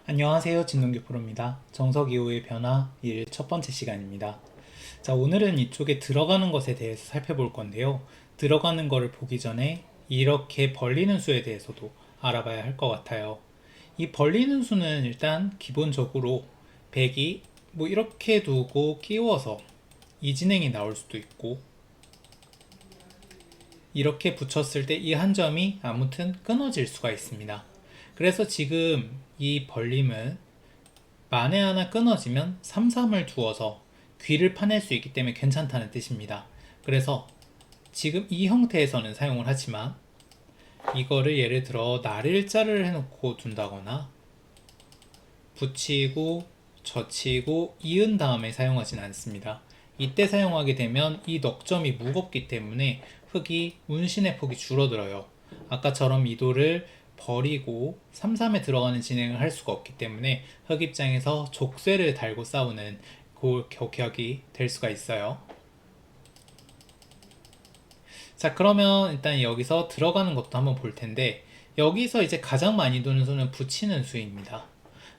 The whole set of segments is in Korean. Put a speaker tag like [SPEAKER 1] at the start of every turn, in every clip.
[SPEAKER 1] 안녕하세요. 진동기 프로입니다. 정석 이후의 변화 1 첫 번째 시간입니다. 자, 오늘은 이쪽에 들어가는 것에 대해서 살펴볼 건데요. 들어가는 거를 보기 전에 이렇게 벌리는 수에 대해서도 알아봐야 할 것 같아요. 이 벌리는 수는 일단 기본적으로 100이 뭐 이렇게 두고 끼워서 이 진행이 나올 수도 있고, 이렇게 붙였을 때 이 한 점이 아무튼 끊어질 수가 있습니다. 그래서 지금 이 벌림은 만에 하나 끊어지면 3, 3을 두어서 귀를 파낼 수 있기 때문에 괜찮다는 뜻입니다. 그래서 지금 이 형태에서는 사용을 하지만 이거를 예를 들어 날일자를 해놓고 둔다거나 붙이고 젖히고 이은 다음에 사용하진 않습니다. 이때 사용하게 되면 이 넉점이 무겁기 때문에 흙이 운신의 폭이 줄어들어요. 아까처럼 이도를 버리고 3-3에 들어가는 진행을 할 수가 없기 때문에 흙 입장에서 족쇄를 달고 싸우는 격이 될 수가 있어요. 자, 그러면 일단 여기서 들어가는 것도 한번 볼 텐데, 여기서 이제 가장 많이 두는 수는 붙이는 수입니다.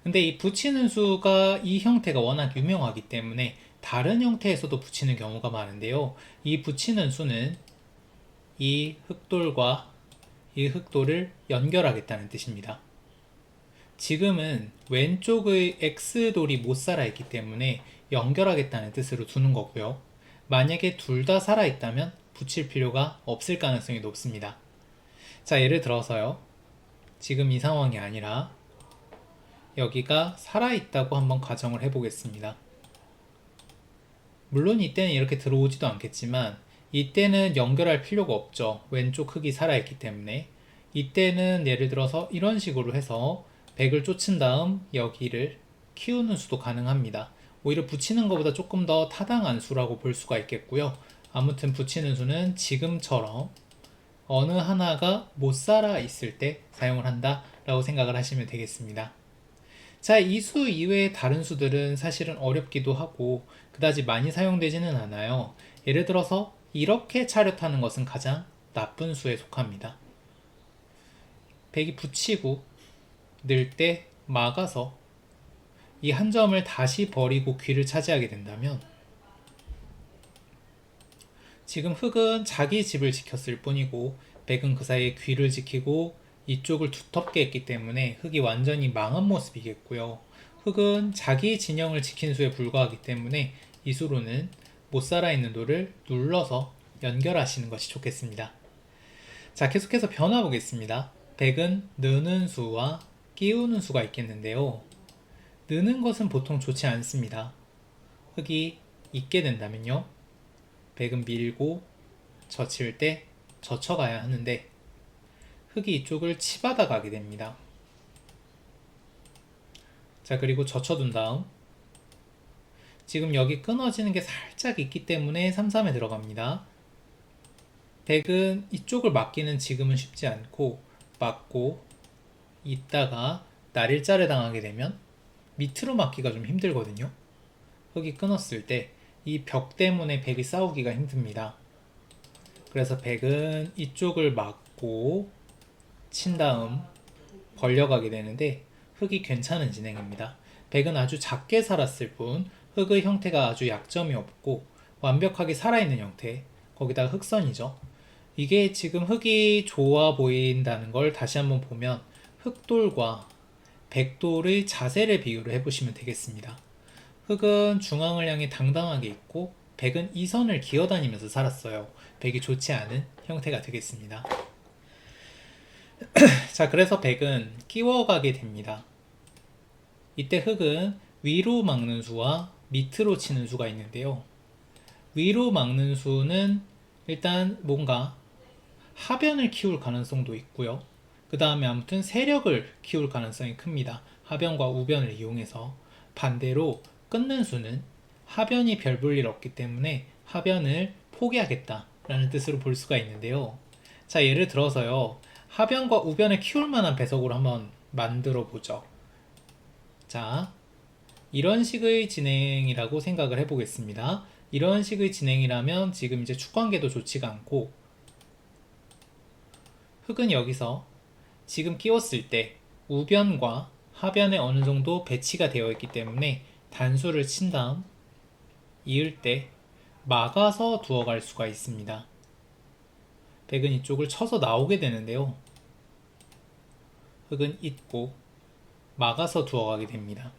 [SPEAKER 1] 근데 이 붙이는 수가 이 형태가 워낙 유명하기 때문에 다른 형태에서도 붙이는 경우가 많은데요. 이 붙이는 수는 이 흙돌과 이 흙돌을 연결하겠다는 뜻입니다. 지금은 왼쪽의 X돌이 못 살아있기 때문에 연결하겠다는 뜻으로 두는 거고요. 만약에 둘 다 살아있다면 붙일 필요가 없을 가능성이 높습니다. 자, 예를 들어서요. 지금 이 상황이 아니라 여기가 살아있다고 한번 가정을 해보겠습니다. 물론 이때는 이렇게 들어오지도 않겠지만 이때는 연결할 필요가 없죠. 왼쪽 흙이 살아있기 때문에. 이때는 예를 들어서 이런 식으로 해서 100을 쫓은 다음 여기를 키우는 수도 가능합니다. 오히려 붙이는 것보다 조금 더 타당한 수라고 볼 수가 있겠고요. 아무튼 붙이는 수는 지금처럼 어느 하나가 못 살아 있을 때 사용을 한다 라고 생각을 하시면 되겠습니다. 자, 이 수 이외의 다른 수들은 사실은 어렵기도 하고 그다지 많이 사용되지는 않아요. 예를 들어서 이렇게 차렷하는 것은 가장 나쁜 수에 속합니다. 100이 붙이고 늘 때 막아서 이 한 점을 다시 버리고 귀를 차지하게 된다면 지금 흙은 자기 집을 지켰을 뿐이고 100은 그 사이에 귀를 지키고 이쪽을 두텁게 했기 때문에 흙이 완전히 망한 모습이겠고요. 흙은 자기 진영을 지킨 수에 불과하기 때문에 이 수로는 못 살아있는 돌을 눌러서 연결하시는 것이 좋겠습니다. 자, 계속해서 변화 보겠습니다. 100은 느는 수와 끼우는 수가 있겠는데요. 느는 것은 보통 좋지 않습니다. 흙이 있게 된다면요. 100은 밀고 젖힐 때 젖혀가야 하는데 흙이 이쪽을 치받아 가게 됩니다. 자, 그리고 젖혀둔 다음 지금 여기 끊어지는 게 살짝 있기 때문에 3-3에 들어갑니다. 100은 이쪽을 막기는 지금은 쉽지 않고 막고 있다가 날일자를 당하게 되면 밑으로 막기가 좀 힘들거든요. 흙이 끊었을 때 이 벽 때문에 100이 싸우기가 힘듭니다. 그래서 100은 이쪽을 막고 친 다음 벌려가게 되는데 흙이 괜찮은 진행입니다. 100은 아주 작게 살았을 뿐 흙의 형태가 아주 약점이 없고 완벽하게 살아있는 형태, 거기다가 흙선이죠. 이게 지금 흙이 좋아 보인다는 걸 다시 한번 보면 흙돌과 백돌의 자세를 비교를 해보시면 되겠습니다. 흙은 중앙을 향해 당당하게 있고 100은 이 선을 기어다니면서 살았어요. 100이 좋지 않은 형태가 되겠습니다. 자, 그래서 100은 끼워가게 됩니다. 이때 흙은 위로 막는 수와 밑으로 치는 수가 있는데요. 위로 막는 수는 일단 뭔가 하변을 키울 가능성도 있고요. 그 다음에 아무튼 세력을 키울 가능성이 큽니다. 하변과 우변을 이용해서. 반대로 끊는 수는 하변이 별 볼 일 없기 때문에 하변을 포기하겠다라는 뜻으로 볼 수가 있는데요. 자, 예를 들어서요. 하변과 우변을 키울 만한 배석으로 한번 만들어 보죠. 자, 이런 식의 진행이라고 생각을 해보겠습니다. 이런 식의 진행이라면 지금 이제 축관계도 좋지가 않고 흙은 여기서 지금 끼웠을 때 우변과 하변에 어느 정도 배치가 되어 있기 때문에 단수를 친 다음 이을 때 막아서 두어갈 수가 있습니다. 백은 이쪽을 쳐서 나오게 되는데요. 흑은 잇고 막아서 두어가게 됩니다.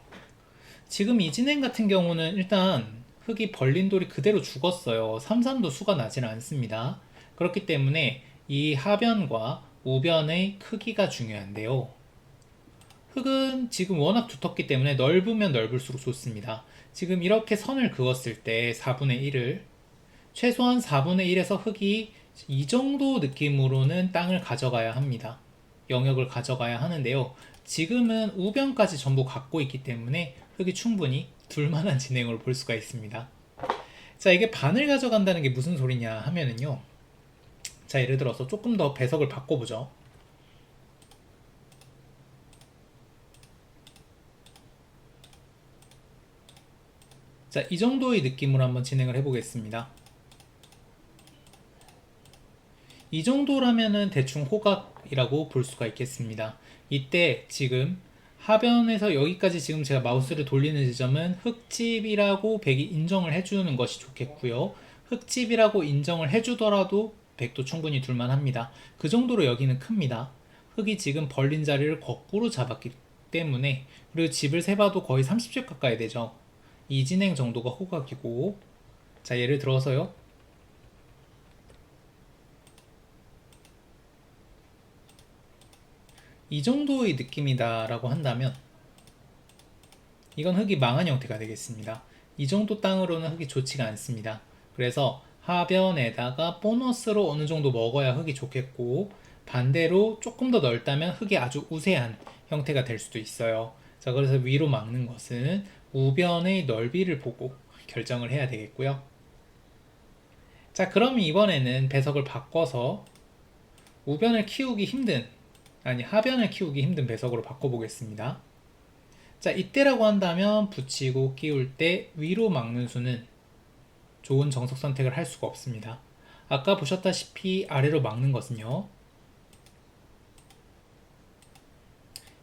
[SPEAKER 1] 지금 이 진행 같은 경우는 일단 흑이 벌린 돌이 그대로 죽었어요. 3-3도 수가 나질 않습니다. 그렇기 때문에 이 하변과 우변의 크기가 중요한데요. 흑은 지금 워낙 두텁기 때문에 넓으면 넓을수록 좋습니다. 지금 이렇게 선을 그었을 때 4분의 1을 최소한 4분의 1에서 흑이 이 정도 느낌으로는 땅을 가져가야 합니다. 영역을 가져가야 하는데요. 지금은 우변까지 전부 갖고 있기 때문에 흑이 충분히 둘만한 진행으로 볼 수가 있습니다. 자, 이게 반을 가져간다는 게 무슨 소리냐 하면은요. 자, 예를 들어서 조금 더 배석을 바꿔보죠. 자, 이 정도의 느낌으로 한번 진행을 해보겠습니다. 이 정도라면은 대충 호각이라고 볼 수가 있겠습니다. 이때 지금 하변에서 여기까지 지금 제가 마우스를 돌리는 지점은 흑집이라고 백이 인정을 해주는 것이 좋겠고요. 흑집이라고 인정을 해주더라도 백도 충분히 둘만합니다. 그 정도로 여기는 큽니다. 흑이 지금 벌린 자리를 거꾸로 잡았기 때문에, 그리고 집을 세봐도 거의 30집 가까이 되죠. 이 진행 정도가 호각이고, 자, 예를 들어서요. 이 정도의 느낌이다 라고 한다면 이건 흑이 망한 형태가 되겠습니다. 이 정도 땅으로는 흑이 좋지가 않습니다. 그래서 하변에다가 보너스로 어느 정도 먹어야 흑이 좋겠고, 반대로 조금 더 넓다면 흑이 아주 우세한 형태가 될 수도 있어요. 자, 그래서 위로 막는 것은 우변의 넓이를 보고 결정을 해야 되겠고요. 자, 그럼 이번에는 배석을 바꿔서 우변을 키우기 힘든, 하변을 키우기 힘든 배석으로 바꿔보겠습니다. 자, 이때라고 한다면 붙이고 끼울 때 위로 막는 수는 좋은 정석 선택을 할 수가 없습니다. 아까 보셨다시피 아래로 막는 것은요,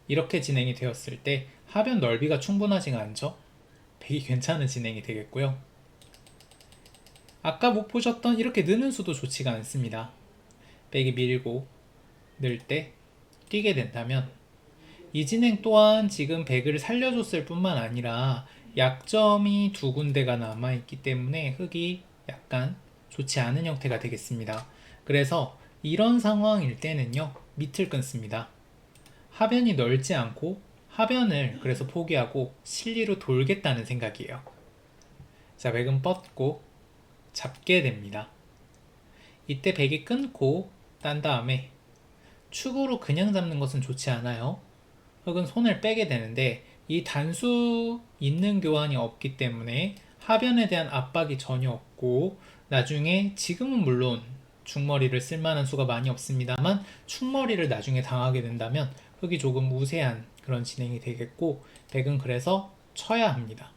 [SPEAKER 1] 이렇게 진행이 되었을 때 하변 넓이가 충분하지가 않죠. 백이 괜찮은 진행이 되겠고요. 아까 못 보셨던 이렇게 느는 수도 좋지가 않습니다. 백이 밀고 늘 때 뛰게 된다면 이 진행 또한 지금 백을 살려줬을 뿐만 아니라 약점이 두 군데가 남아있기 때문에 흑이 약간 좋지 않은 형태가 되겠습니다. 그래서 이런 상황일 때는요, 밑을 끊습니다. 하변이 넓지 않고 하변을 그래서 포기하고 실리로 돌겠다는 생각이에요. 자, 백은 뻗고 잡게 됩니다. 이때 백이 끊고 딴 다음에 축으로 그냥 잡는 것은 좋지 않아요. 흑은 손을 빼게 되는데 이 단수 있는 교환이 없기 때문에 하변에 대한 압박이 전혀 없고, 나중에 지금은 물론 중머리를 쓸만한 수가 많이 없습니다만 축머리를 나중에 당하게 된다면 흑이 조금 우세한 그런 진행이 되겠고, 백은 그래서 쳐야 합니다.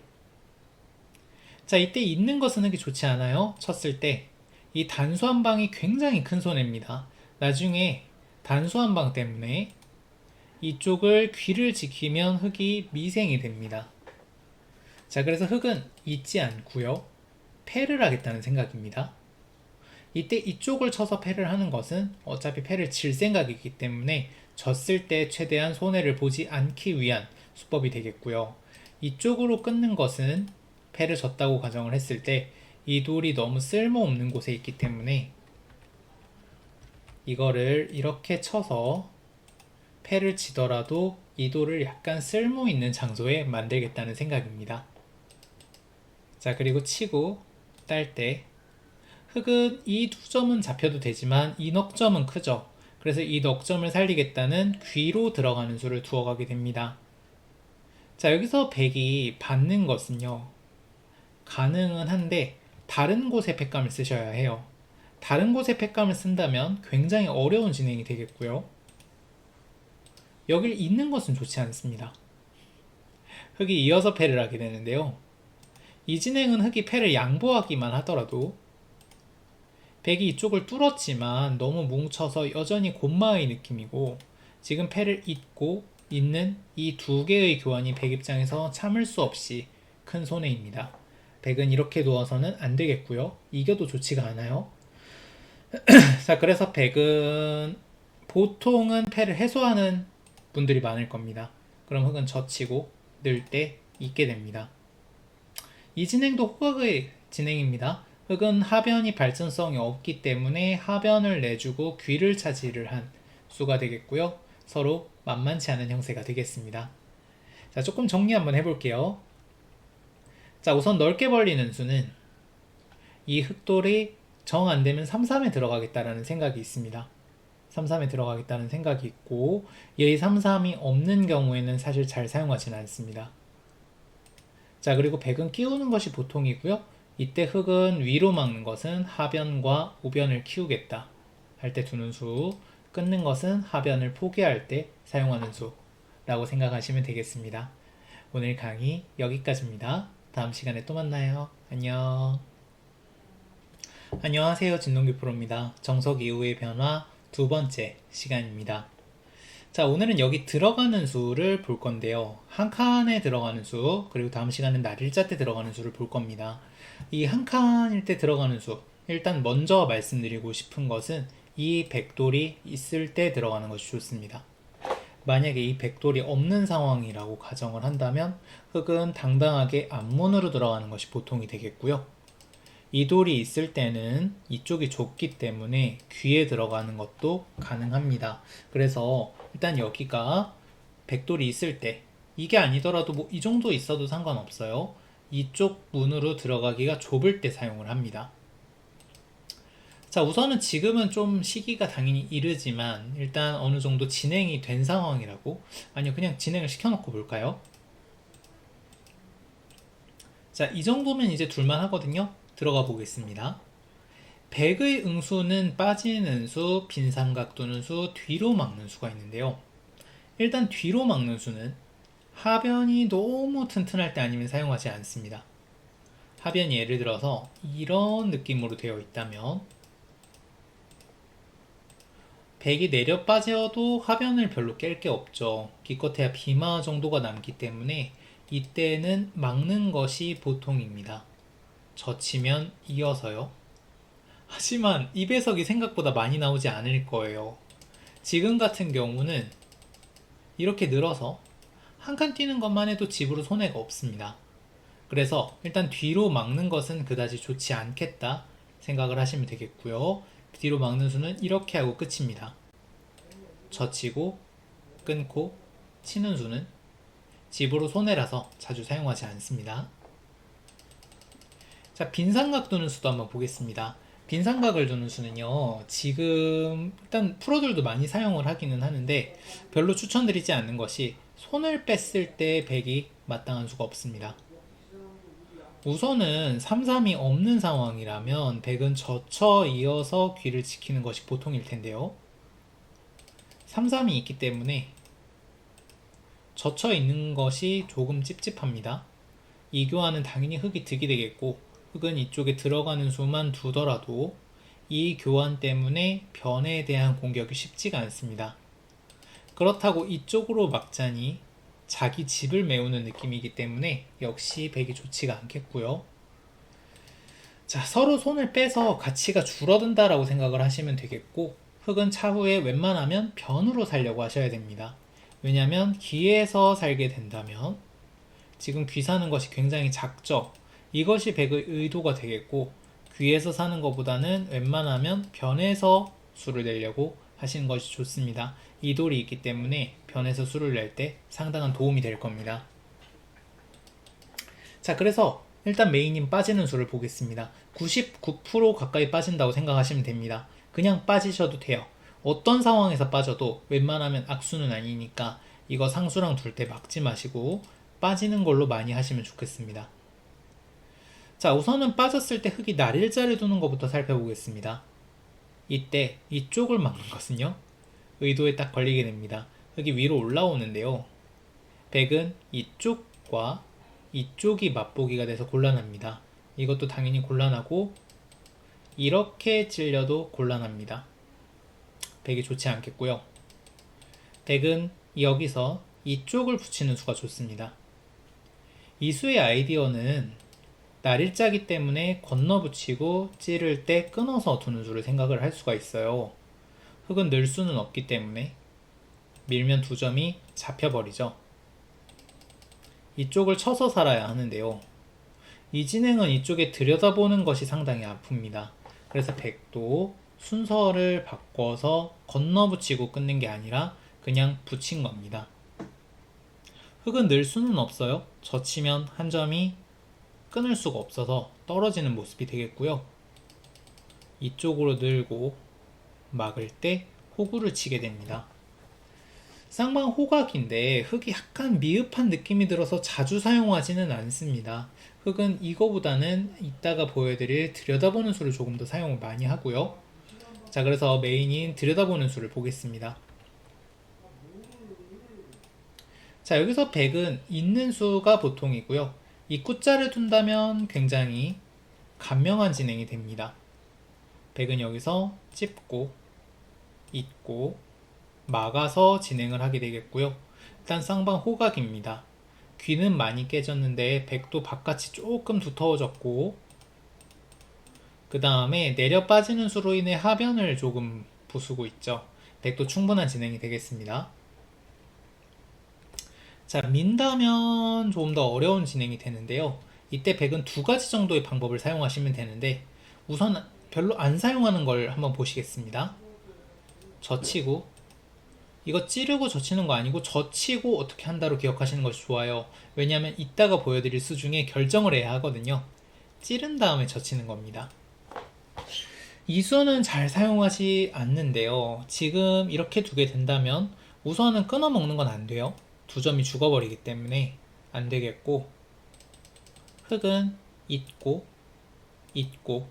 [SPEAKER 1] 자, 이때 있는 것은 흑이 좋지 않아요. 쳤을 때 이 단수 한 방이 굉장히 큰 손해입니다. 나중에 단수 한 방 때문에 이쪽을 귀를 지키면 흑이 미생이 됩니다. 자, 그래서 흑은 잊지 않고요, 패를 하겠다는 생각입니다. 이때 이쪽을 쳐서 패를 하는 것은 어차피 패를 질 생각이기 때문에 졌을 때 최대한 손해를 보지 않기 위한 수법이 되겠고요. 이쪽으로 끊는 것은 패를 졌다고 가정을 했을 때 이 돌이 너무 쓸모없는 곳에 있기 때문에 이거를 이렇게 쳐서 패를 치더라도 이 돌을 약간 쓸모있는 장소에 만들겠다는 생각입니다. 자, 그리고 치고 딸 때 흑은 이 두 점은 잡혀도 되지만 이 넉점은 크죠. 그래서 이 넉점을 살리겠다는 귀로 들어가는 수를 두어가게 됩니다. 자, 여기서 백이 받는 것은요, 가능은 한데 다른 곳에 팩감을 쓰셔야 해요. 다른 곳에 팩감을 쓴다면 굉장히 어려운 진행이 되겠고요. 여길 잇는 것은 좋지 않습니다. 흑이 이어서 패를 하게 되는데요. 이 진행은 흑이 패를 양보하기만 하더라도 백이 이쪽을 뚫었지만 너무 뭉쳐서 여전히 곤마의 느낌이고, 지금 패를 잇고 있는 이 두 개의 교환이 백 입장에서 참을 수 없이 큰 손해입니다. 백은 이렇게 누워서는 안 되겠고요. 이겨도 좋지가 않아요. 자, 그래서 백은 보통은 패를 해소하는 분들이 많을 겁니다. 그럼 흑은 젖히고 늘 때 있게 됩니다. 이 진행도 호각의 진행입니다. 흑은 하변이 발전성이 없기 때문에 하변을 내주고 귀를 차지를 한 수가 되겠고요. 서로 만만치 않은 형세가 되겠습니다. 자, 조금 정리 한번 해볼게요. 자, 우선 넓게 벌리는 수는 이 흑돌이 정 안되면 3-3에 들어가겠다라는 생각이 있습니다. 3-3에 들어가겠다는 생각이 있고, 얘의 3-3이 없는 경우에는 사실 잘 사용하지는 않습니다. 자, 그리고 백은 끼우는 것이 보통이고요. 이때 흑은 위로 막는 것은 하변과 우변을 키우겠다 할 때 두는 수, 끊는 것은 하변을 포기할 때 사용하는 수라고 생각하시면 되겠습니다. 오늘 강의 여기까지입니다. 다음 시간에 또 만나요. 안녕. 안녕하세요. 진동규 프로입니다. 정석 이후의 변화 두 번째 시간입니다. 자, 오늘은 여기 들어가는 수를 볼 건데요. 한 칸에 들어가는 수, 그리고 다음 시간은 날일자 때 들어가는 수를 볼 겁니다. 이 한 칸일 때 들어가는 수, 일단 먼저 말씀드리고 싶은 것은 이 백돌이 있을 때 들어가는 것이 좋습니다. 만약에 이 백돌이 없는 상황이라고 가정을 한다면 흑은 당당하게 앞문으로 들어가는 것이 보통이 되겠고요. 이 돌이 있을 때는 이쪽이 좁기 때문에 귀에 들어가는 것도 가능합니다. 그래서 일단 여기가 백돌이 있을 때, 이게 아니더라도 뭐 이 정도 있어도 상관없어요. 이쪽 문으로 들어가기가 좁을 때 사용을 합니다. 자, 우선은 지금은 좀 시기가 당연히 이르지만 일단 어느 정도 진행이 된 상황이라고, 아니요, 그냥 진행을 시켜놓고 볼까요? 자, 이 정도면 이제 둘만 하거든요. 들어가 보겠습니다. 백의 응수는 빠지는 수, 빈삼각 두는 수, 뒤로 막는 수가 있는데요. 일단 뒤로 막는 수는 하변이 너무 튼튼할 때 아니면 사용하지 않습니다. 하변이 예를 들어서 이런 느낌으로 되어 있다면 백이 내려 빠져도 하변을 별로 깰 게 없죠. 기껏해야 비마 정도가 남기 때문에 이때는 막는 것이 보통입니다. 젖히면 이어서요. 하지만 이 배석이 생각보다 많이 나오지 않을 거예요. 지금 같은 경우는 이렇게 늘어서 한 칸 뛰는 것만 해도 집으로 손해가 없습니다. 그래서 일단 뒤로 막는 것은 그다지 좋지 않겠다 생각을 하시면 되겠고요. 뒤로 막는 수는 이렇게 하고 끝입니다. 젖히고 끊고 치는 수는 집으로 손해라서 자주 사용하지 않습니다. 자, 빈삼각 두는 수도 한번 보겠습니다. 빈삼각을 두는 수는요, 지금 일단 프로들도 많이 사용을 하기는 하는데 별로 추천드리지 않는 것이 손을 뺐을 때 백이 마땅한 수가 없습니다. 우선은 3-3이 없는 상황이라면 백은 젖혀 이어서 귀를 지키는 것이 보통일 텐데요. 3-3이 있기 때문에 젖혀 있는 것이 조금 찝찝합니다. 이 교환은 당연히 흑이 득이 되겠고, 흑은 이쪽에 들어가는 수만 두더라도 이 교환 때문에 변에 대한 공격이 쉽지가 않습니다. 그렇다고 이쪽으로 막자니 자기 집을 메우는 느낌이기 때문에 역시 백이 좋지가 않겠고요. 자, 서로 손을 빼서 가치가 줄어든다라고 생각을 하시면 되겠고, 흑은 차후에 웬만하면 변으로 살려고 하셔야 됩니다. 왜냐하면 귀에서 살게 된다면 지금 귀 사는 것이 굉장히 작죠. 이것이 백의 의도가 되겠고, 귀에서 사는 것보다는 웬만하면 변에서 수를 내려고 하시는 것이 좋습니다. 이 돌이 있기 때문에 변에서 수를 낼 때 상당한 도움이 될 겁니다. 자, 그래서 일단 메인인 빠지는 수를 보겠습니다. 99% 가까이 빠진다고 생각하시면 됩니다. 그냥 빠지셔도 돼요. 어떤 상황에서 빠져도 웬만하면 악수는 아니니까 이거 상수랑 둘 때 막지 마시고 빠지는 걸로 많이 하시면 좋겠습니다. 자, 우선은 빠졌을 때 흑이 날일자를 두는 것부터 살펴보겠습니다. 이때 이쪽을 막는 것은요, 의도에 딱 걸리게 됩니다. 흑이 위로 올라오는데요, 백은 이쪽과 이쪽이 맞보기가 돼서 곤란합니다. 이것도 당연히 곤란하고 이렇게 찔려도 곤란합니다. 백이 좋지 않겠고요. 백은 여기서 이쪽을 붙이는 수가 좋습니다. 이 수의 아이디어는 날일자기 때문에 건너붙이고 찌를 때 끊어서 두는 수를 생각을 할 수가 있어요. 흙은 늘 수는 없기 때문에 밀면 두 점이 잡혀버리죠. 이쪽을 쳐서 살아야 하는데요. 이 진행은 이쪽에 들여다보는 것이 상당히 아픕니다. 그래서 백도 순서를 바꿔서 건너붙이고 끊는 게 아니라 그냥 붙인 겁니다. 흙은 늘 수는 없어요. 젖히면 한 점이 끊을 수가 없어서 떨어지는 모습이 되겠고요. 이쪽으로 늘고 막을 때 호구를 치게 됩니다. 쌍방 호각인데 흙이 약간 미흡한 느낌이 들어서 자주 사용하지는 않습니다. 흙은 이거보다는 이따가 보여드릴 들여다보는 수를 조금 더 사용을 많이 하고요. 자, 그래서 메인인 들여다보는 수를 보겠습니다. 자, 여기서 100은 있는 수가 보통이고요. 이 꾸자를 둔다면 굉장히 간명한 진행이 됩니다. 100은 여기서 찝고 잇고 막아서 진행을 하게 되겠고요. 일단 쌍방 호각입니다. 귀는 많이 깨졌는데 백도 바깥이 조금 두터워졌고, 그 다음에 내려 빠지는 수로 인해 하변을 조금 부수고 있죠. 백도 충분한 진행이 되겠습니다. 자, 민다면 조금 더 어려운 진행이 되는데요. 이때 백은 두 가지 정도의 방법을 사용하시면 되는데, 우선 별로 안 사용하는 걸 한번 보시겠습니다. 젖히고, 이거 찌르고 젖히는 거 아니고 젖히고 어떻게 한다로 기억하시는 것이 좋아요. 왜냐하면 이따가 보여드릴 수 중에 결정을 해야 하거든요. 찌른 다음에 젖히는 겁니다. 이 수는 잘 사용하지 않는데요. 지금 이렇게 두게 된다면 우선은 끊어 먹는 건 안 돼요. 두 점이 죽어버리기 때문에 안 되겠고, 흙은 잇고 잇고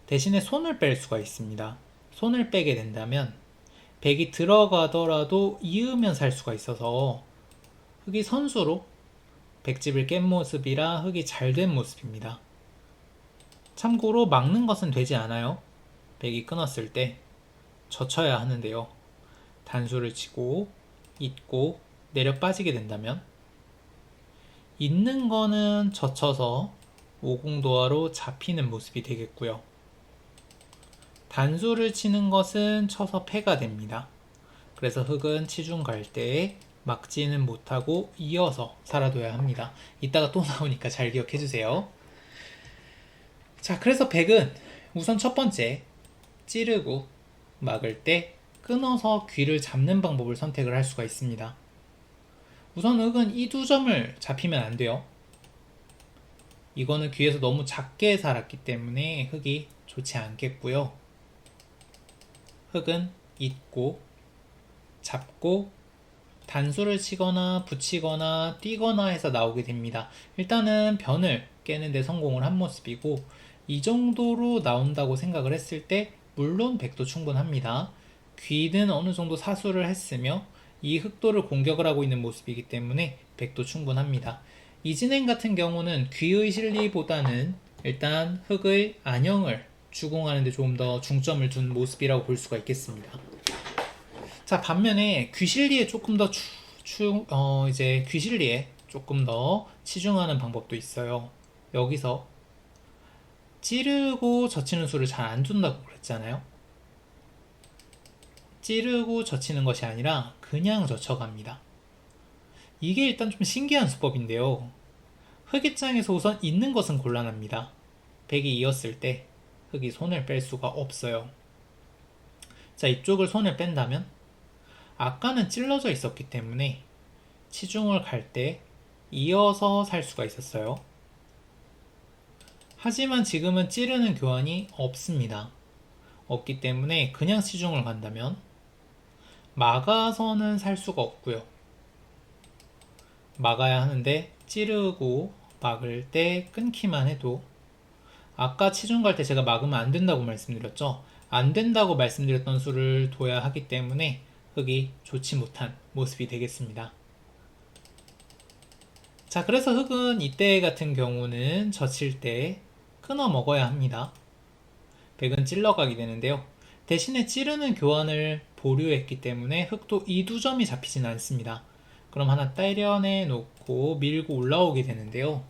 [SPEAKER 1] 대신에 손을 뺄 수가 있습니다. 손을 빼게 된다면 백이 들어가더라도 이으면 살 수가 있어서 흙이 선수로 백집을 깬 모습이라 흙이 잘 된 모습입니다. 참고로 막는 것은 되지 않아요. 백이 끊었을 때 젖혀야 하는데요. 단수를 치고 잇고 내려 빠지게 된다면 있는 거는 젖혀서 오공도화로 잡히는 모습이 되겠고요. 단수를 치는 것은 쳐서 패가 됩니다. 그래서 흙은 치중 갈 때 막지는 못하고 이어서 살아둬야 합니다. 이따가 또 나오니까 잘 기억해 주세요. 자, 그래서 백은 우선 첫 번째 찌르고 막을 때 끊어서 귀를 잡는 방법을 선택을 할 수가 있습니다. 우선 흙은 이 두 점을 잡히면 안 돼요. 이거는 귀에서 너무 작게 살았기 때문에 흙이 좋지 않겠고요. 흙은 잇고 잡고 단수를 치거나 붙이거나 뛰거나 해서 나오게 됩니다. 일단은 변을 깨는데 성공을 한 모습이고, 이 정도로 나온다고 생각을 했을 때 물론 백도 충분합니다. 귀는 어느 정도 사수를 했으며 이 흑도를 공격을 하고 있는 모습이기 때문에 백도 충분합니다. 이 진행 같은 경우는 귀의 실리보다는 일단 흑의 안형을 주공하는 데 조금 더 중점을 둔 모습이라고 볼 수가 있겠습니다. 자, 반면에 귀실리에 조금 더 이제 귀실리에 조금 더 치중하는 방법도 있어요. 여기서 찌르고 젖히는 수를 잘 안 둔다고 그랬잖아요. 찌르고 젖히는 것이 아니라 그냥 젖혀갑니다. 이게 일단 좀 신기한 수법인데요. 흙 입장에서 우선 있는 것은 곤란합니다. 백이 이었을 때 흙이 손을 뺄 수가 없어요. 자, 이쪽을 손을 뺀다면 아까는 찔러져 있었기 때문에 치중을 갈 때 이어서 살 수가 있었어요. 하지만 지금은 찌르는 교환이 없습니다. 없기 때문에 그냥 치중을 간다면 막아서는 살 수가 없고요. 막아야 하는데 찌르고 막을 때 끊기만 해도, 아까 치중 갈 때 제가 막으면 안 된다고 말씀드렸죠. 안 된다고 말씀드렸던 수를 둬야 하기 때문에 흙이 좋지 못한 모습이 되겠습니다. 자, 그래서 흙은 이때 같은 경우는 젖힐 때 끊어 먹어야 합니다. 백은 찔러가게 되는데요. 대신에 찌르는 교환을 보류했기 때문에 흙도 이 두 점이 잡히진 않습니다. 그럼 하나 때려내 놓고 밀고 올라오게 되는데요.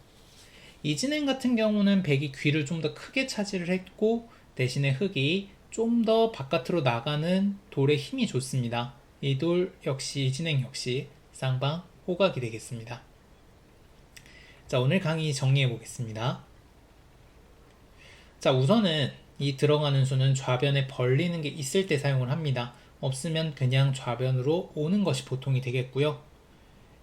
[SPEAKER 1] 이진행 같은 경우는 백이 귀를 좀 더 크게 차지를 했고 대신에 흑이 좀 더 바깥으로 나가는 돌에 힘이 좋습니다. 이 돌 역시 이진행 역시 쌍방 호각이 되겠습니다. 자, 오늘 강의 정리해 보겠습니다. 자, 우선은 이 들어가는 수는 좌변에 벌리는 게 있을 때 사용을 합니다. 없으면 그냥 좌변으로 오는 것이 보통이 되겠고요.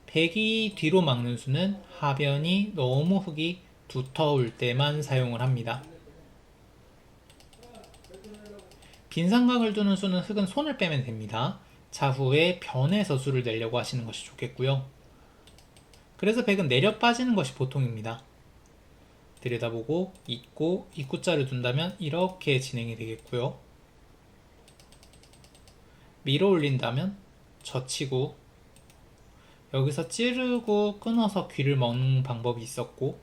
[SPEAKER 1] 백이 뒤로 막는 수는 하변이 너무 흑이 두터울 때만 사용을 합니다. 빈삼각을 두는 수는 흑은 손을 빼면 됩니다. 차후에 변에서 수를 내려고 하시는 것이 좋겠고요. 그래서 백은 내려 빠지는 것이 보통입니다. 들여다보고 있고 입구자를 둔다면 이렇게 진행이 되겠고요. 밀어 올린다면 젖히고 여기서 찌르고 끊어서 귀를 먹는 방법이 있었고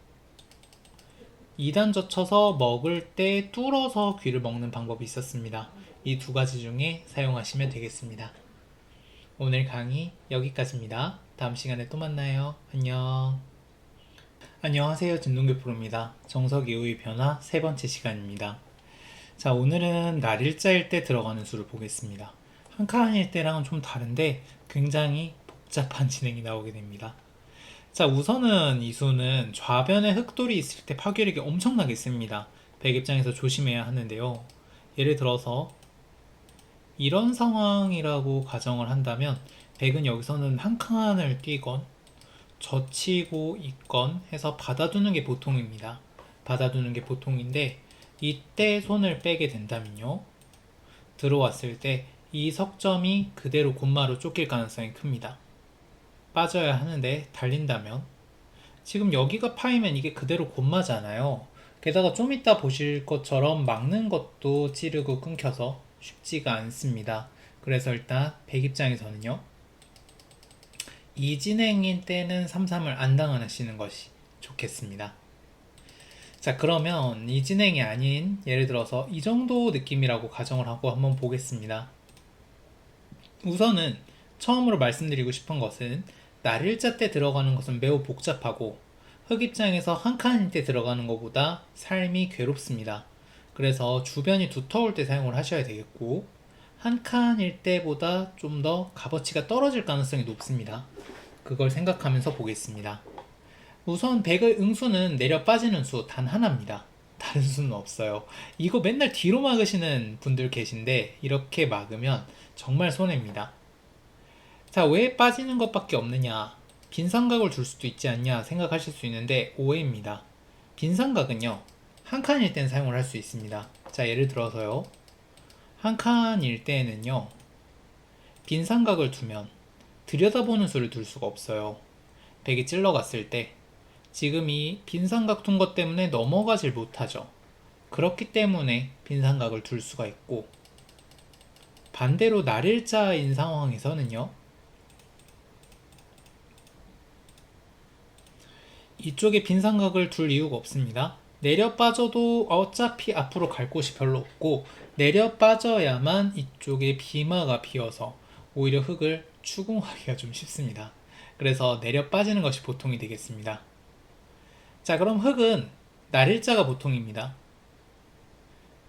[SPEAKER 1] 2단 젖혀서 먹을 때 뚫어서 귀를 먹는 방법이 있었습니다. 이 두 가지 중에 사용하시면 되겠습니다. 오늘 강의 여기까지입니다. 다음 시간에 또 만나요. 안녕. 안녕하세요. 진동규 프로입니다. 정석 이후의 변화 세 번째 시간입니다. 자, 오늘은 날일자일 때 들어가는 수를 보겠습니다. 한 칸일 때랑은 좀 다른데 굉장히 복잡한 진행이 나오게 됩니다. 자, 우선은 이 수는 좌변에 흑돌이 있을 때 파괴력이 엄청나게 셉니다. 백 입장에서 조심해야 하는데요. 예를 들어서 이런 상황이라고 가정을 한다면 백은 여기서는 한 칸을 뛰건 젖히고 있건 해서 받아두는 게 보통입니다. 받아두는 게 보통인데 이때 손을 빼게 된다면요. 들어왔을 때 이 석점이 그대로 곤마로 쫓길 가능성이 큽니다. 빠져야 하는데 달린다면 지금 여기가 파이면 이게 그대로 곤마잖아요. 게다가 좀 이따 보실 것처럼 막는 것도 찌르고 끊겨서 쉽지가 않습니다. 그래서 일단 백 입장에서는요. 이진행인 때는 3-3을 안 당하시는 것이 좋겠습니다. 자, 그러면 이진행이 아닌 예를 들어서 이 정도 느낌이라고 가정을 하고 한번 보겠습니다. 우선은 처음으로 말씀드리고 싶은 것은 날일자 때 들어가는 것은 매우 복잡하고 흑 입장에서 한 칸일 때 들어가는 것보다 삶이 괴롭습니다. 그래서 주변이 두터울 때 사용을 하셔야 되겠고 한 칸일 때보다 좀 더 값어치가 떨어질 가능성이 높습니다. 그걸 생각하면서 보겠습니다. 우선 백의 응수는 내려 빠지는 수 단 하나입니다. 다른 수는 없어요. 이거 맨날 뒤로 막으시는 분들 계신데 이렇게 막으면 정말 손해입니다. 자, 왜 빠지는 것밖에 없느냐? 빈삼각을 줄 수도 있지 않냐 생각하실 수 있는데 오해입니다. 빈삼각은요 한 칸일 땐 사용을 할 수 있습니다. 자, 예를 들어서요 한 칸일 때에는요 빈삼각을 두면 들여다보는 수를 둘 수가 없어요. 백이 찔러갔을 때 지금 이 빈삼각 둔 것 때문에 넘어가질 못하죠. 그렇기 때문에 빈삼각을 둘 수가 있고 반대로 날일자인 상황에서는요 이쪽에 빈삼각을 둘 이유가 없습니다. 내려 빠져도 어차피 앞으로 갈 곳이 별로 없고 내려 빠져야만 이쪽에 비마가 비어서 오히려 흑을 추궁하기가 좀 쉽습니다. 그래서 내려 빠지는 것이 보통이 되겠습니다. 자, 그럼 흑은 날일자가 보통입니다.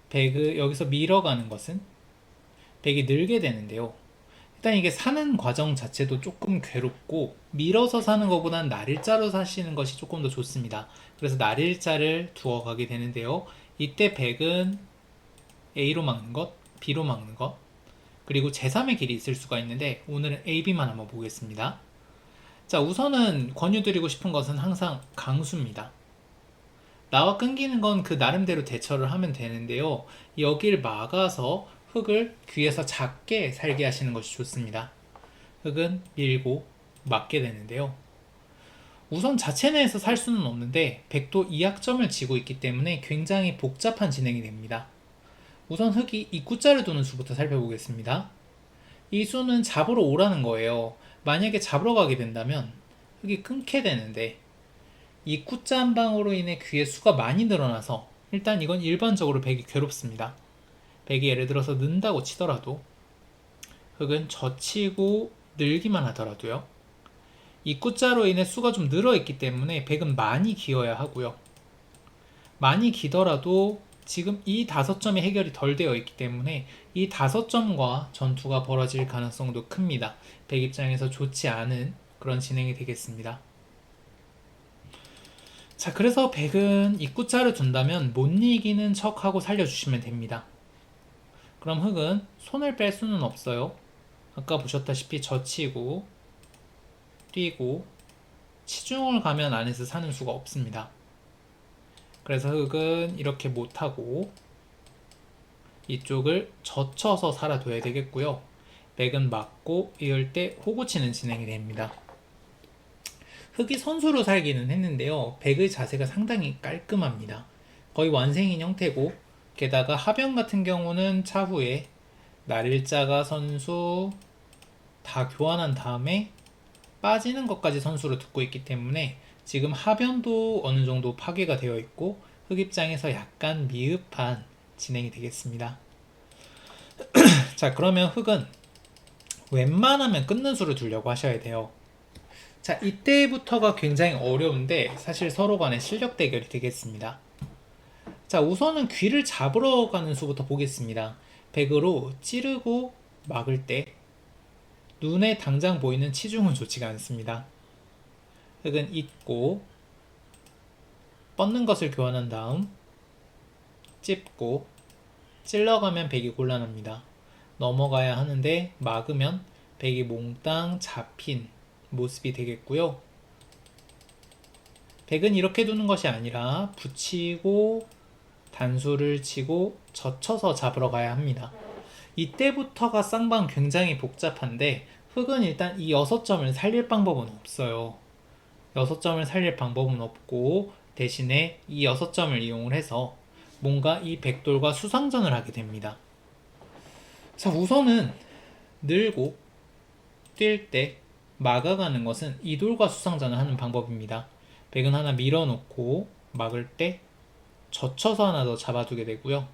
[SPEAKER 1] 백을 여기서 밀어가는 것은 백이 늘게 되는데요. 일단 이게 사는 과정 자체도 조금 괴롭고 밀어서 사는 것보다는 날일자로 사시는 것이 조금 더 좋습니다. 그래서 날일자를 두어 가게 되는데요. 이때 백은 A로 막는 것, B로 막는 것, 그리고 제3의 길이 있을 수가 있는데 오늘은 A, B만 한번 보겠습니다. 자, 우선은 권유드리고 싶은 것은 항상 강수입니다. 나와 끊기는 건 그 나름대로 대처를 하면 되는데요. 여길 막아서 흑을 귀에서 작게 살게 하시는 것이 좋습니다. 흑은 밀고 막게 되는데요. 우선 자체 내에서 살 수는 없는데 백도 이 약점을 지고 있기 때문에 굉장히 복잡한 진행이 됩니다. 우선 흑이 입구자를 두는 수부터 살펴보겠습니다. 이 수는 잡으러 오라는 거예요. 만약에 잡으러 가게 된다면 흑이 끊게 되는데 입구자 한 방으로 인해 귀의 수가 많이 늘어나서 일단 이건 일반적으로 백이 괴롭습니다. 백이 예를 들어서 는다고 치더라도 흑은 젖히고 늘기만 하더라도요 입구자로 인해 수가 좀 늘어있기 때문에 백은 많이 기어야 하고요. 많이 기더라도 지금 이 5점이 해결이 덜 되어 있기 때문에 이 5점과 전투가 벌어질 가능성도 큽니다. 백 입장에서 좋지 않은 그런 진행이 되겠습니다. 자, 그래서 백은 입구자를 둔다면 못 이기는 척하고 살려주시면 됩니다. 그럼 흑은 손을 뺄 수는 없어요. 아까 보셨다시피 젖히고 뛰고 치중을 가면 안에서 사는 수가 없습니다. 그래서 흑은 이렇게 못하고 이쪽을 젖혀서 살아둬야 되겠고요. 백은 맞고 이럴 때 호구치는 진행이 됩니다. 흑이 선수로 살기는 했는데요. 백의 자세가 상당히 깔끔합니다. 거의 완생인 형태고 게다가 하변 같은 경우는 차후에 날일자가 선수 다 교환한 다음에 빠지는 것까지 선수로 듣고 있기 때문에 지금 하변도 어느 정도 파괴가 되어 있고 흑 입장에서 약간 미흡한 진행이 되겠습니다. 자, 그러면 흑은 웬만하면 끊는 수를 두려고 하셔야 돼요. 자, 이때부터가 굉장히 어려운데 사실 서로 간의 실력 대결이 되겠습니다. 자, 우선은 귀를 잡으러 가는 수부터 보겠습니다. 백으로 찌르고 막을 때 눈에 당장 보이는 치중은 좋지가 않습니다. 흑은 잇고 뻗는 것을 교환한 다음 찝고 찔러가면 백이 곤란합니다. 넘어가야 하는데 막으면 백이 몽땅 잡힌 모습이 되겠고요. 백은 이렇게 두는 것이 아니라 붙이고 단수를 치고 젖혀서 잡으러 가야 합니다. 이때부터가 쌍방 굉장히 복잡한데 흑은 일단 이 6점을 살릴 방법은 없어요. 6점을 살릴 방법은 없고 대신에 이 6점을 이용을 해서 뭔가 이 백돌과 수상전을 하게 됩니다. 자, 우선은 늘고 뛸 때 막아가는 것은 이 돌과 수상전을 하는 방법입니다. 백은 하나 밀어놓고 막을 때 젖혀서 하나 더 잡아두게 되고요.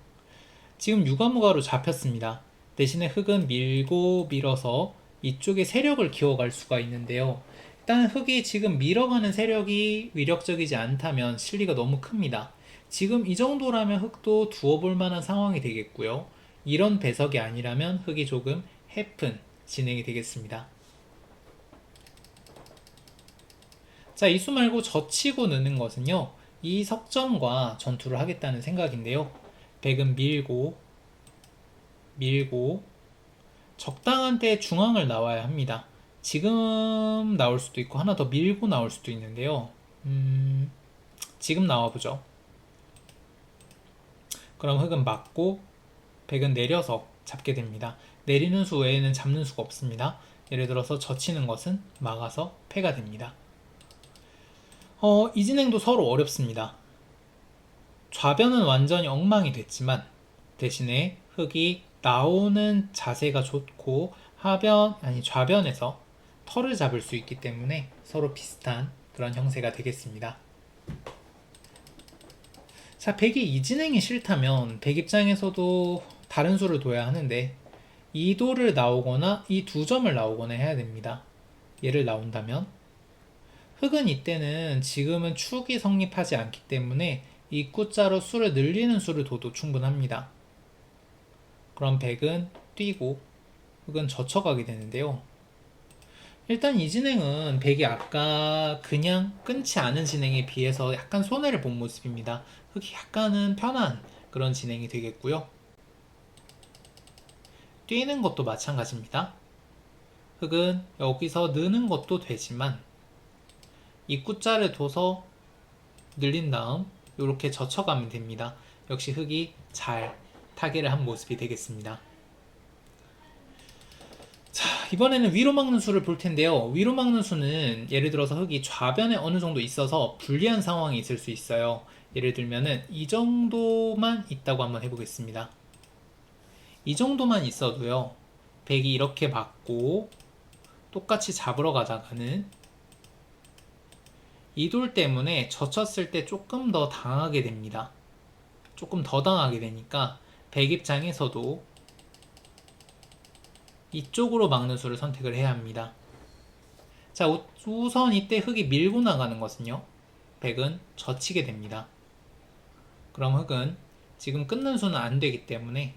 [SPEAKER 1] 지금 유가무가로 잡혔습니다. 대신에 흑은 밀고 밀어서 이쪽에 세력을 키워갈 수가 있는데요. 일단 흑이 지금 밀어가는 세력이 위력적이지 않다면 실리가 너무 큽니다. 지금 이 정도라면 흑도 두어볼 만한 상황이 되겠고요. 이런 배석이 아니라면 흑이 조금 해픈 진행이 되겠습니다. 자, 이수 말고 젖히고 느는 것은요, 이 석점과 전투를 하겠다는 생각인데요. 백은 밀고 적당한 때 중앙을 나와야 합니다. 지금 나올 수도 있고 하나 더 밀고 나올 수도 있는데요. 지금 나와보죠. 그럼 흑은 맞고 백은 내려서 잡게 됩니다. 내리는 수 외에는 잡는 수가 없습니다. 예를 들어서 젖히는 것은 막아서 패가 됩니다. 이 진행도 서로 어렵습니다. 좌변은 완전히 엉망이 됐지만 대신에 흑이 나오는 자세가 좋고 좌변에서 털을 잡을 수 있기 때문에 서로 비슷한 그런 형세가 되겠습니다. 자, 백이 이 진행이 싫다면 백 입장에서도 다른 수를 둬야 하는데 이 돌을 나오거나 이 2점을 나오거나 해야 됩니다. 얘를 나온다면 흑은 이때는 지금은 축이 성립하지 않기 때문에 입구자로 수를 늘리는 수를 둬도 충분합니다. 그럼 백은 뛰고 흑은 젖혀가게 되는데요. 일단 이 진행은 백이 아까 그냥 끊지 않은 진행에 비해서 약간 손해를 본 모습입니다. 흑이 약간은 편한 그런 진행이 되겠고요. 뛰는 것도 마찬가지입니다. 흑은 여기서 느는 것도 되지만 입구자를 둬서 늘린 다음 이렇게 젖혀가면 됩니다. 역시 흑이 잘 타개를 한 모습이 되겠습니다. 자, 이번에는 위로 막는 수를 볼 텐데요. 위로 막는 수는 예를 들어서 흑이 좌변에 어느 정도 있어서 불리한 상황이 있을 수 있어요. 예를 들면은 이 정도만 있다고 한번 해보겠습니다. 이 정도만 있어도요, 백이 이렇게 막고 똑같이 잡으러 가다가는 이 돌 때문에 젖혔을 때 조금 더 당하게 됩니다. 조금 더 당하게 되니까 백 입장에서도 이쪽으로 막는 수를 선택을 해야 합니다. 자, 우선 이때 흙이 밀고 나가는 것은요. 백은 젖히게 됩니다. 그럼 흙은 지금 끊는 수는 안 되기 때문에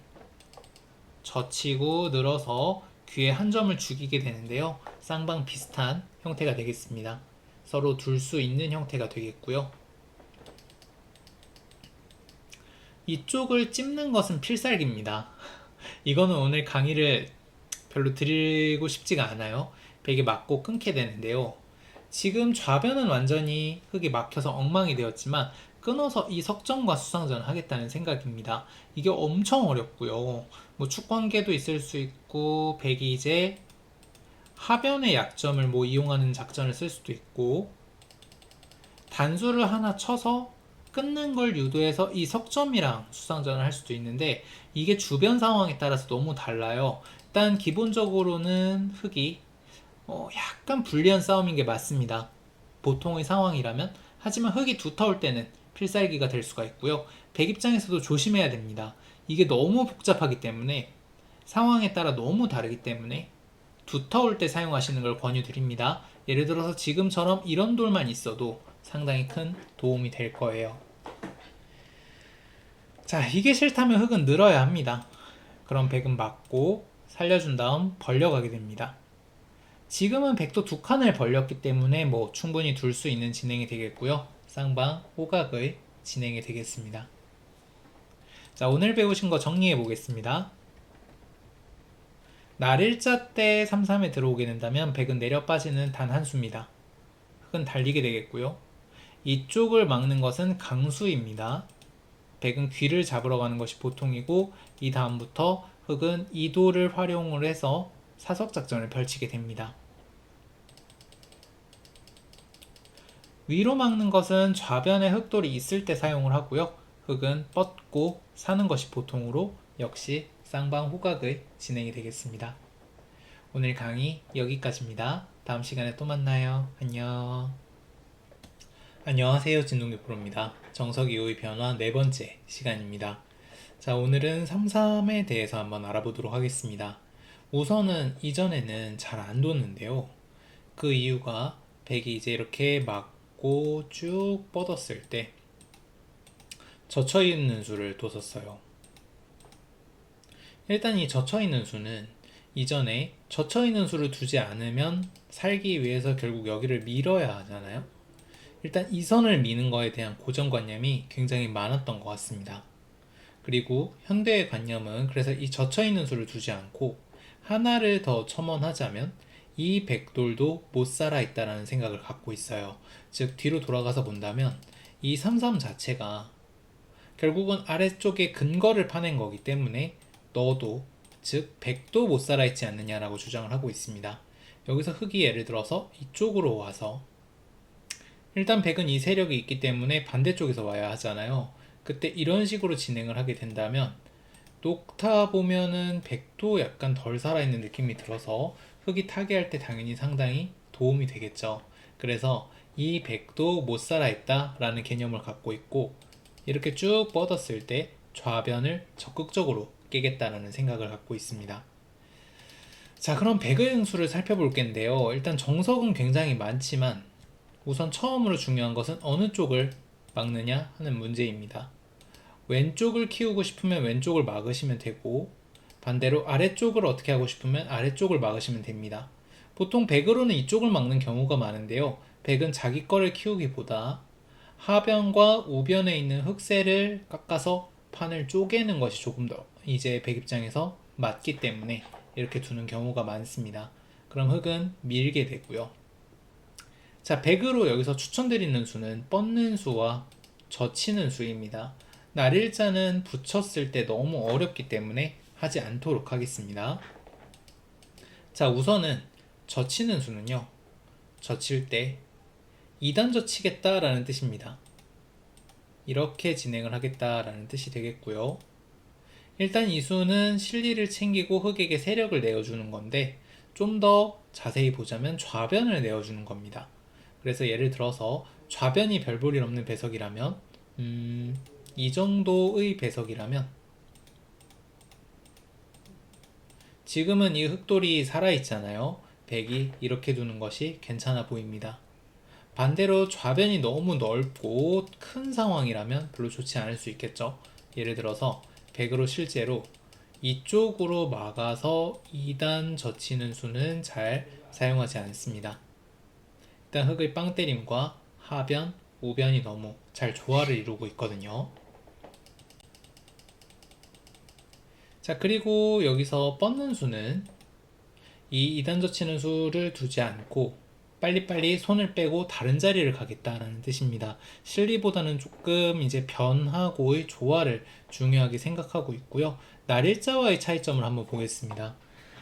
[SPEAKER 1] 젖히고 늘어서 귀에 한 점을 죽이게 되는데요. 쌍방 비슷한 형태가 되겠습니다. 서로 둘 수 있는 형태가 되겠고요. 이쪽을 찝는 것은 필살기입니다. 이거는 오늘 강의를 별로 드리고 싶지가 않아요. 백이 맞고 끊게 되는데요. 지금 좌변은 완전히 흙이 막혀서 엉망이 되었지만 끊어서 이 석점과 수상전을 하겠다는 생각입니다. 이게 엄청 어렵고요. 뭐 축관계도 있을 수 있고 백이 이제 하변의 약점을 뭐 이용하는 작전을 쓸 수도 있고 단수를 하나 쳐서 끊는 걸 유도해서 이 석점이랑 수상전을 할 수도 있는데 이게 주변 상황에 따라서 너무 달라요. 일단 기본적으로는 흙이 약간 불리한 싸움인 게 맞습니다. 보통의 상황이라면. 하지만 흙이 두터울 때는 필살기가 될 수가 있고요. 백 입장에서도 조심해야 됩니다. 이게 너무 복잡하기 때문에 상황에 따라 너무 다르기 때문에 두터울 때 사용하시는 걸 권유드립니다. 예를 들어서 지금처럼 이런 돌만 있어도 상당히 큰 도움이 될 거예요. 자, 이게 싫다면 흙은 늘어야 합니다. 그럼 백은 맞고 살려준 다음 벌려가게 됩니다. 지금은 백도 두 칸을 벌렸기 때문에 뭐 충분히 둘 수 있는 진행이 되겠고요. 쌍방 호각의 진행이 되겠습니다. 자, 오늘 배우신 거 정리해 보겠습니다. 날일자 때 3-3에 들어오게 된다면 백은 내려 빠지는 단 한 수입니다. 흙은 달리게 되겠고요. 이쪽을 막는 것은 강수입니다. 백은 귀를 잡으러 가는 것이 보통이고 이 다음부터 흙은 이도를 활용을 해서 사석작전을 펼치게 됩니다. 위로 막는 것은 좌변에 흙돌이 있을 때 사용을 하고요. 흙은 뻗고 사는 것이 보통으로 역시 쌍방 호각의 진행이 되겠습니다. 오늘 강의 여기까지입니다. 다음 시간에 또 만나요. 안녕. 안녕하세요. 진동규 프로입니다. 정석 이후의 변화 네 번째 시간입니다. 자, 오늘은 3-3에 대해서 한번 알아보도록 하겠습니다. 우선은 이전에는 잘 안 뒀는데요. 그 이유가 백이 이제 이렇게 막고 쭉 뻗었을 때 젖혀있는 수를 뒀었어요. 일단 이 젖혀있는 수는 이전에 젖혀있는 수를 두지 않으면 살기 위해서 결국 여기를 밀어야 하잖아요. 일단 이 선을 미는 거에 대한 고정관념이 굉장히 많았던 것 같습니다. 그리고 현대의 관념은 그래서 이 젖혀있는 수를 두지 않고 하나를 더 첨언하자면 이 백돌도 못 살아있다라는 생각을 갖고 있어요. 즉 뒤로 돌아가서 본다면 이 3-3 자체가 결국은 아래쪽에 근거를 파낸 거기 때문에 너도 즉 백도 못 살아있지 않느냐라고 주장을 하고 있습니다. 여기서 흙이 예를 들어서 이쪽으로 와서 일단 백은 이 세력이 있기 때문에 반대쪽에서 와야 하잖아요. 그때 이런 식으로 진행을 하게 된다면 녹타 보면은 백도 약간 덜 살아있는 느낌이 들어서 흙이 타개할 때 당연히 상당히 도움이 되겠죠. 그래서 이 백도 못 살아있다 라는 개념을 갖고 있고 이렇게 쭉 뻗었을 때 좌변을 적극적으로 깨겠다라는 생각을 갖고 있습니다. 자, 그럼 백의 응수를 살펴볼 텐데요. 일단 정석은 굉장히 많지만 우선 처음으로 중요한 것은 어느 쪽을 막느냐 하는 문제입니다. 왼쪽을 키우고 싶으면 왼쪽을 막으시면 되고 반대로 아래쪽을 어떻게 하고 싶으면 아래쪽을 막으시면 됩니다. 보통 백으로는 이쪽을 막는 경우가 많은데요. 백은 자기 거를 키우기보다 하변과 우변에 있는 흙새를 깎아서 판을 쪼개는 것이 조금 더 이제 백 입장에서 맞기 때문에 이렇게 두는 경우가 많습니다. 그럼 흙은 밀게 되고요. 자, 백으로 여기서 추천드리는 수는 뻗는 수와 젖히는 수입니다. 날일자는 붙였을 때 너무 어렵기 때문에 하지 않도록 하겠습니다. 자, 우선은 젖히는 수는요. 젖힐 때 2단 젖히겠다라는 뜻입니다. 이렇게 진행을 하겠다라는 뜻이 되겠고요. 일단 이 수는 실리를 챙기고 흙에게 세력을 내어주는 건데 좀 더 자세히 보자면 좌변을 내어주는 겁니다. 그래서 예를 들어서 좌변이 별 볼 일 없는 배석이라면 이 정도의 배석이라면 지금은 이 흙돌이 살아있잖아요. 백이 이렇게 두는 것이 괜찮아 보입니다. 반대로 좌변이 너무 넓고 큰 상황이라면 별로 좋지 않을 수 있겠죠. 예를 들어서 백으로 실제로 이쪽으로 막아서 2단 젖히는 수는 잘 사용하지 않습니다. 일단 흙의 빵때림과 하변, 우변이 너무 잘 조화를 이루고 있거든요. 자, 그리고 여기서 뻗는 수는 이 2단 젖히는 수를 두지 않고 빨리빨리 손을 빼고 다른 자리를 가겠다는 뜻입니다. 실리보다는 조금 이제 변하고의 조화를 중요하게 생각하고 있고요. 날일자와의 차이점을 한번 보겠습니다.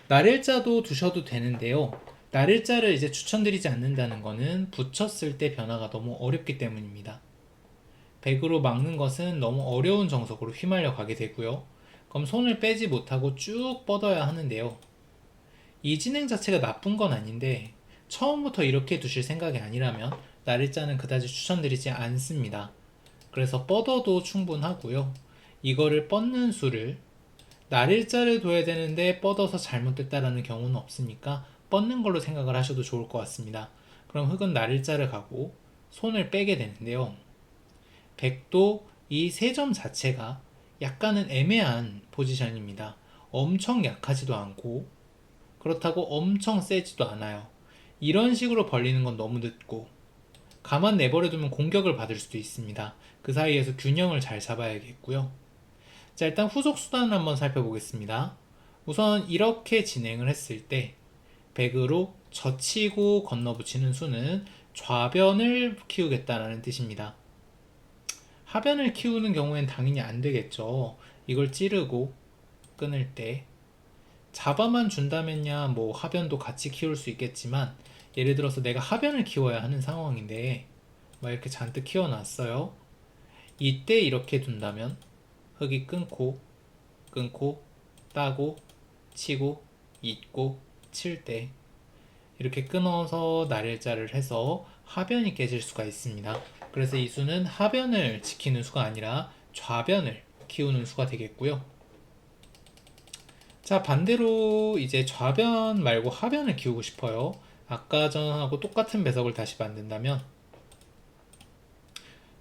[SPEAKER 1] 날일자도 두셔도 되는데요. 날일자를 이제 추천드리지 않는다는 것은 붙였을 때 변화가 너무 어렵기 때문입니다. 백으로 막는 것은 너무 어려운 정석으로 휘말려 가게 되고요. 그럼 손을 빼지 못하고 쭉 뻗어야 하는데요. 이 진행 자체가 나쁜 건 아닌데 처음부터 이렇게 두실 생각이 아니라면 날일자는 그다지 추천드리지 않습니다. 그래서 뻗어도 충분하고요. 이거를 뻗는 수를 날일자를 둬야 되는데 뻗어서 잘못됐다라는 경우는 없으니까 뻗는 걸로 생각을 하셔도 좋을 것 같습니다. 그럼 흙은 날일자를 가고 손을 빼게 되는데요. 백도 이 세 점 자체가 약간은 애매한 포지션입니다. 엄청 약하지도 않고 그렇다고 엄청 세지도 않아요. 이런 식으로 벌리는 건 너무 늦고 가만 내버려두면 공격을 받을 수도 있습니다. 그 사이에서 균형을 잘 잡아야겠고요. 자, 일단 후속 수단을 한번 살펴보겠습니다. 우선 이렇게 진행을 했을 때 백으로 젖히고 건너붙이는 수는 좌변을 키우겠다는 뜻입니다. 하변을 키우는 경우엔 당연히 안 되겠죠. 이걸 찌르고 끊을 때 잡아만 준다면야 뭐 하변도 같이 키울 수 있겠지만 예를 들어서 내가 하변을 키워야 하는 상황인데 막 이렇게 잔뜩 키워놨어요. 이때 이렇게 둔다면 흙이 끊고 따고 치고 잇고 칠 때 이렇게 끊어서 날일자를 해서 하변이 깨질 수가 있습니다. 그래서 이 수는 하변을 지키는 수가 아니라 좌변을 키우는 수가 되겠고요. 자, 반대로 이제 좌변 말고 하변을 키우고 싶어요. 아까 전하고 똑같은 배석을 다시 만든다면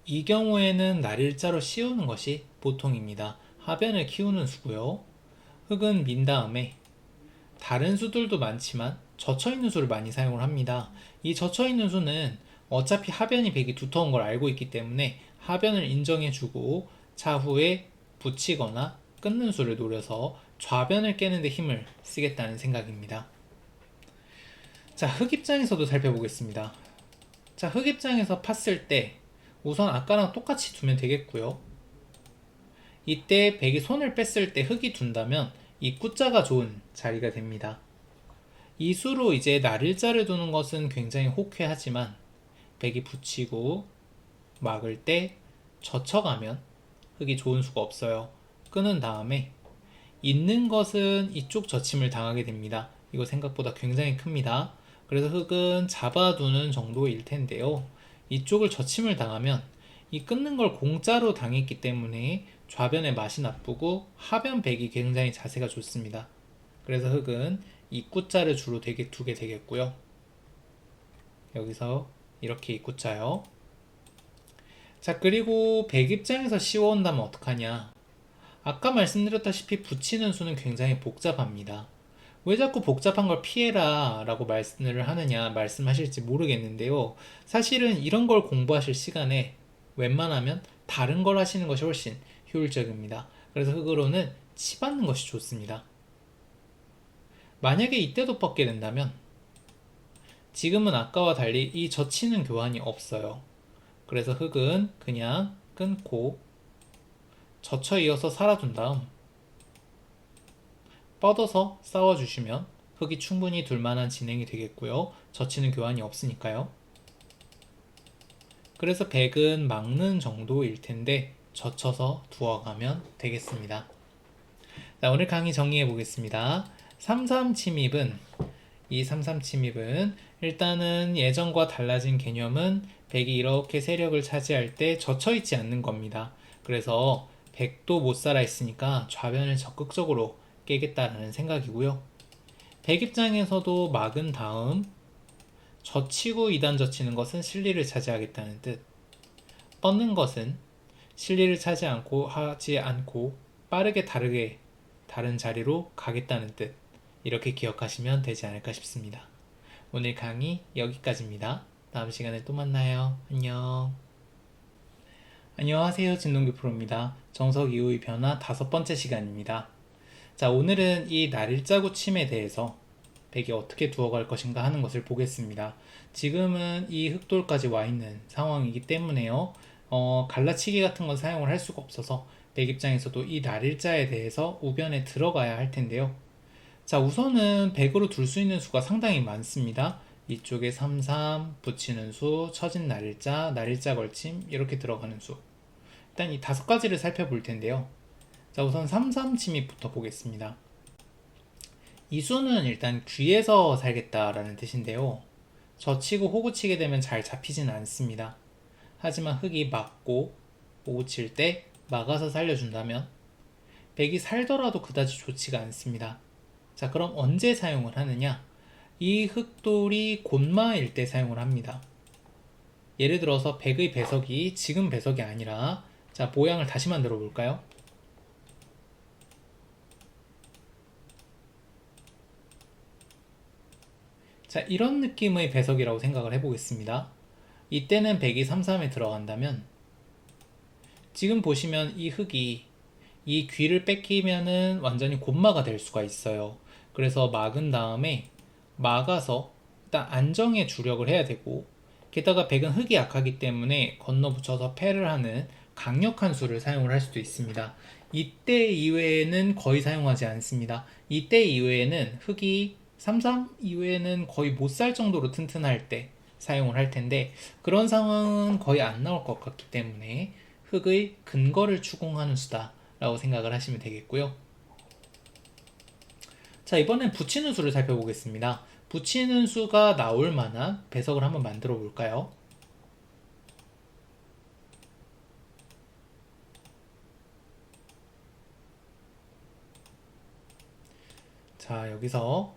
[SPEAKER 1] 이 경우에는 날일자로 씌우는 것이 보통입니다. 하변을 키우는 수고요. 흙은 민 다음에 다른 수들도 많지만 젖혀있는 수를 많이 사용을 합니다. 이 젖혀있는 수는 어차피 하변이 백이 두터운 걸 알고 있기 때문에 하변을 인정해주고 차후에 붙이거나 끊는 수를 노려서 좌변을 깨는데 힘을 쓰겠다는 생각입니다. 자, 흙 입장에서도 살펴보겠습니다. 자, 흙 입장에서 팠을 때 우선 아까랑 똑같이 두면 되겠고요. 이때 백이 손을 뺐을 때 흙이 둔다면 이 꾸자가 좋은 자리가 됩니다. 이 수로 이제 날일자를 두는 것은 굉장히 호쾌하지만 백이 붙이고 막을 때 젖혀가면 흙이 좋은 수가 없어요. 끊은 다음에 있는 것은 이쪽 젖힘을 당하게 됩니다. 이거 생각보다 굉장히 큽니다. 그래서 흙은 잡아두는 정도일 텐데요. 이쪽을 젖힘을 당하면 이 끊는 걸 공짜로 당했기 때문에 좌변의 맛이 나쁘고 하변 백이 굉장히 자세가 좋습니다. 그래서 흙은 이 꾸자를 주로 두게 되겠고요. 여기서 이렇게 이 꾸자요. 자, 그리고 백 입장에서 씌워온다면 어떡하냐? 아까 말씀드렸다시피 붙이는 수는 굉장히 복잡합니다. 왜 자꾸 복잡한 걸 피해라 라고 말씀을 하느냐 말씀하실지 모르겠는데요. 사실은 이런 걸 공부하실 시간에 웬만하면 다른 걸 하시는 것이 훨씬 효율적입니다. 그래서 흙으로는 치받는 것이 좋습니다. 만약에 이때도 뻗게 된다면 지금은 아까와 달리 이 젖히는 교환이 없어요. 그래서 흙은 그냥 끊고 젖혀 이어서 살아둔 다음 뻗어서 싸워주시면 흙이 충분히 둘만한 진행이 되겠고요. 젖히는 교환이 없으니까요. 그래서 백은 막는 정도일 텐데 젖혀서 두어가면 되겠습니다. 자, 오늘 강의 정리해 보겠습니다. 3-3 침입은 이 3-3 침입은 일단은 예전과 달라진 개념은 백이 이렇게 세력을 차지할 때 젖혀 있지 않는 겁니다. 그래서 백도 못 살아 있으니까 좌변을 적극적으로 깨겠다는 생각이고요. 백 입장에서도 막은 다음 젖히고 2단 젖히는 것은 실리를 차지하겠다는 뜻, 뻗는 것은 실리를 하지 않고 빠르게 다른 자리로 가겠다는 뜻, 이렇게 기억하시면 되지 않을까 싶습니다. 오늘 강의 여기까지입니다. 다음 시간에 또 만나요. 안녕. 안녕하세요. 진동규 프로입니다. 정석 이후의 변화 5번째 시간입니다. 자, 오늘은 이 날일자 고침에 대해서 백이 어떻게 두어갈 것인가 하는 것을 보겠습니다. 지금은 이 흑돌까지 와 있는 상황이기 때문에요. 갈라치기 같은 건 사용을 할 수가 없어서 백 입장에서도 이 날일자에 대해서 우변에 들어가야 할 텐데요. 자, 우선은 백으로 둘 수 있는 수가 상당히 많습니다. 이쪽에 3, 3 붙이는 수, 처진 날일자, 날일자 걸침 이렇게 들어가는 수. 일단 이 5가지를 살펴볼 텐데요. 자, 우선 3, 3 침입부터 보겠습니다. 이 수는 일단 귀에서 살겠다라는 뜻인데요. 젖히고 호구 치게 되면 잘 잡히진 않습니다. 하지만 흑이 막고 호구 칠 때 막아서 살려준다면 백이 살더라도 그다지 좋지가 않습니다. 자, 그럼 언제 사용을 하느냐? 이 흑돌이 곤마일 때 사용을 합니다. 예를 들어서 백의 배석이 지금 배석이 아니라, 자, 모양을 다시 만들어 볼까요? 자, 이런 느낌의 배석이라고 생각을 해보겠습니다. 이때는 백이 3, 3에 들어간다면 지금 보시면 이 흑이 이 귀를 뺏기면은 완전히 곤마가 될 수가 있어요. 그래서 막은 다음에 막아서 일단 안정에 주력을 해야 되고, 게다가 백은 흑이 약하기 때문에 건너붙여서 패를 하는 강력한 수를 사용을 할 수도 있습니다. 이때 이외에는 거의 사용하지 않습니다. 이때 이외에는 흑이 3-3 이외에는 거의 못 살 정도로 튼튼할 때 사용을 할 텐데, 그런 상황은 거의 안 나올 것 같기 때문에 흑의 근거를 추궁하는 수다 라고 생각을 하시면 되겠고요. 자, 이번엔 붙이는 수를 살펴보겠습니다. 붙이는 수가 나올 만한 배석을 한번 만들어 볼까요? 자, 여기서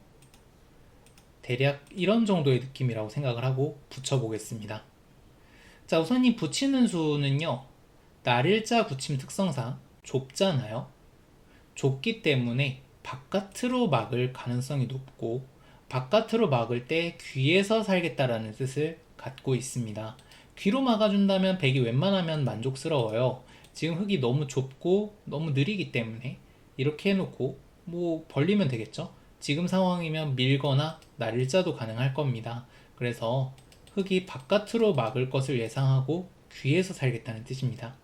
[SPEAKER 1] 대략 이런 정도의 느낌이라고 생각을 하고 붙여보겠습니다. 자, 우선 이 붙이는 수는요, 날일자 붙임 특성상 좁잖아요. 좁기 때문에 바깥으로 막을 가능성이 높고, 바깥으로 막을 때 귀에서 살겠다라는 뜻을 갖고 있습니다. 귀로 막아준다면 백이 웬만하면 만족스러워요. 지금 흙이 너무 좁고 너무 느리기 때문에 이렇게 해놓고 뭐 벌리면 되겠죠. 지금 상황이면 밀거나 날일자도 가능할 겁니다. 그래서 흙이 바깥으로 막을 것을 예상하고 귀에서 살겠다는 뜻입니다.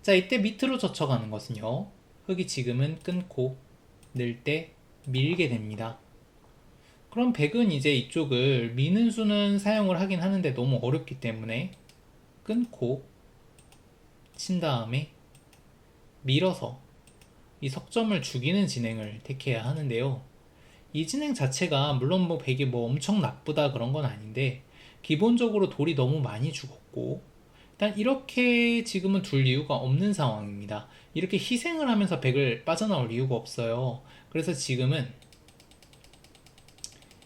[SPEAKER 1] 자, 이때 밑으로 젖혀가는 것은요, 흙이 지금은 끊고 늘 때 밀게 됩니다. 그럼 백은 이제 이쪽을 미는 수는 사용을 하긴 하는데 너무 어렵기 때문에 끊고 친 다음에 밀어서 이 석점을 죽이는 진행을 택해야 하는데요. 이 진행 자체가 물론 뭐 백이 뭐 엄청 나쁘다 그런 건 아닌데, 기본적으로 돌이 너무 많이 죽었고 일단 이렇게 지금은 둘 이유가 없는 상황입니다. 이렇게 희생을 하면서 백을 빠져나올 이유가 없어요. 그래서 지금은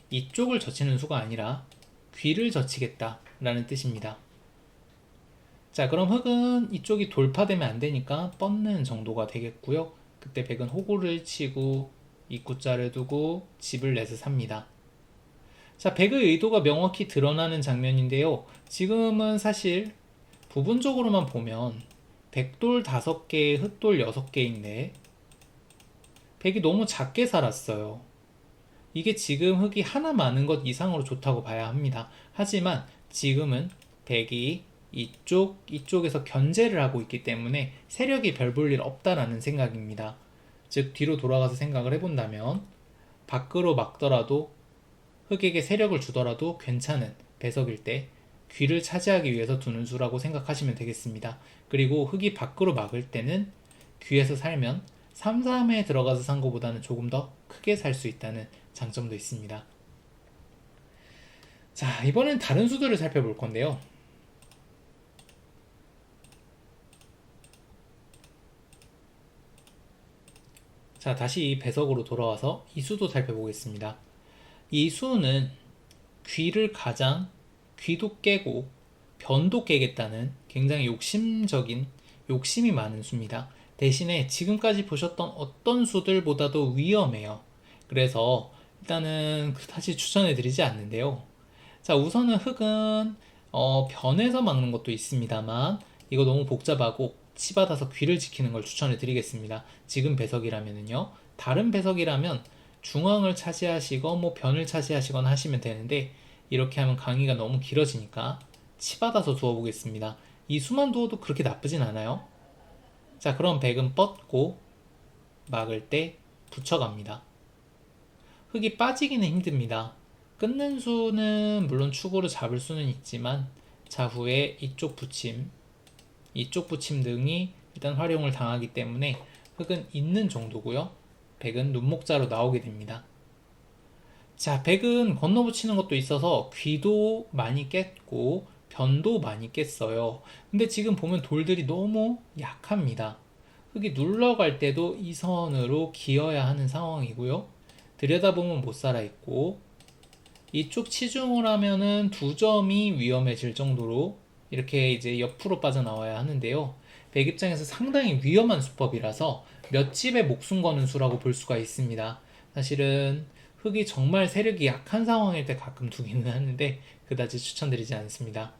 [SPEAKER 1] 이쪽을 젖히는 수가 아니라 귀를 젖히겠다 라는 뜻입니다. 자, 그럼 흑은 이쪽이 돌파되면 안 되니까 뻗는 정도가 되겠고요. 그때 백은 호구를 치고 입구자를 두고 집을 내서 삽니다. 자, 백의 의도가 명확히 드러나는 장면인데요. 지금은 사실 부분적으로만 보면 백돌 5개, 흑돌 6개인데 백이 너무 작게 살았어요. 이게 지금 흑이 하나 많은 것 이상으로 좋다고 봐야 합니다. 하지만 지금은 백이 이쪽에서 견제를 하고 있기 때문에 세력이 별 볼 일 없다라는 생각입니다. 즉, 뒤로 돌아가서 생각을 해본다면 밖으로 막더라도 흑에게 세력을 주더라도 괜찮은 배석일 때 귀를 차지하기 위해서 두는 수라고 생각하시면 되겠습니다. 그리고 흑이 밖으로 막을 때는 귀에서 살면 3-3에 들어가서 산 것보다는 조금 더 크게 살 수 있다는 장점도 있습니다. 자, 이번엔 다른 수들을 살펴볼 건데요. 자, 다시 이 배석으로 돌아와서 이 수도 살펴보겠습니다. 이 수는 귀도 깨고 변도 깨겠다는 굉장히 욕심이 많은 수입니다. 대신에 지금까지 보셨던 어떤 수들보다도 위험해요. 그래서 일단은 그다지 추천해 드리지 않는데요. 자, 우선은 흙은 변에서 막는 것도 있습니다만 이거 너무 복잡하고 치받아서 귀를 지키는 걸 추천해 드리겠습니다. 지금 배석이라면은요. 다른 배석이라면 중앙을 차지하시고 뭐 변을 차지하시거나 하시면 되는데 이렇게 하면 강의가 너무 길어지니까 치받아서 두어 보겠습니다. 이 수만 두어도 그렇게 나쁘진 않아요. 자, 그럼 백은 뻗고 막을 때 붙여갑니다. 흙이 빠지기는 힘듭니다. 끊는 수는 물론 축으로 잡을 수는 있지만 차후에 이쪽 붙임 등이 일단 활용을 당하기 때문에 흙은 있는 정도고요. 백은 눈목자로 나오게 됩니다. 자, 백은 건너붙이는 것도 있어서 귀도 많이 깼고 변도 많이 깼어요. 근데 지금 보면 돌들이 너무 약합니다. 흙이 눌러갈 때도 이 선으로 기어야 하는 상황이고요. 들여다보면 못 살아있고 이쪽 치중을 하면은 두 점이 위험해질 정도로 이렇게 이제 옆으로 빠져나와야 하는데요. 백 입장에서 상당히 위험한 수법이라서 몇 집에 목숨 거는 수라고 볼 수가 있습니다. 사실은 흙이 정말 세력이 약한 상황일 때 가끔 두기는 하는데 그다지 추천드리지 않습니다.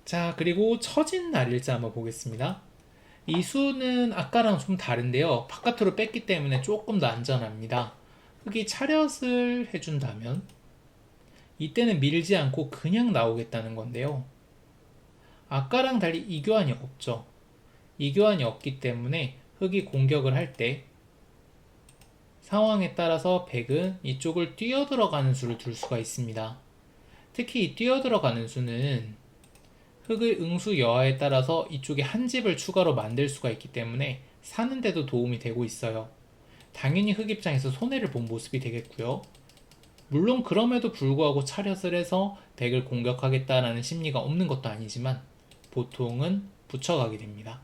[SPEAKER 1] 자, 그리고 처진 날일자 한번 보겠습니다. 이 수는 아까랑 좀 다른데요. 바깥으로 뺐기 때문에 조금 더 안전합니다. 흙이 차렷을 해준다면 이때는 밀지 않고 그냥 나오겠다는 건데요. 아까랑 달리 이교환이 없죠. 이교환이 없기 때문에 흙이 공격을 할 때 상황에 따라서 백은 이쪽을 뛰어들어가는 수를 둘 수가 있습니다. 특히 이 뛰어들어가는 수는 흙의 응수 여하에 따라서 이쪽에 한 집을 추가로 만들 수가 있기 때문에 사는데도 도움이 되고 있어요. 당연히 흙 입장에서 손해를 본 모습이 되겠고요. 물론 그럼에도 불구하고 차렷을 해서 백을 공격하겠다라는 심리가 없는 것도 아니지만 보통은 붙여가게 됩니다.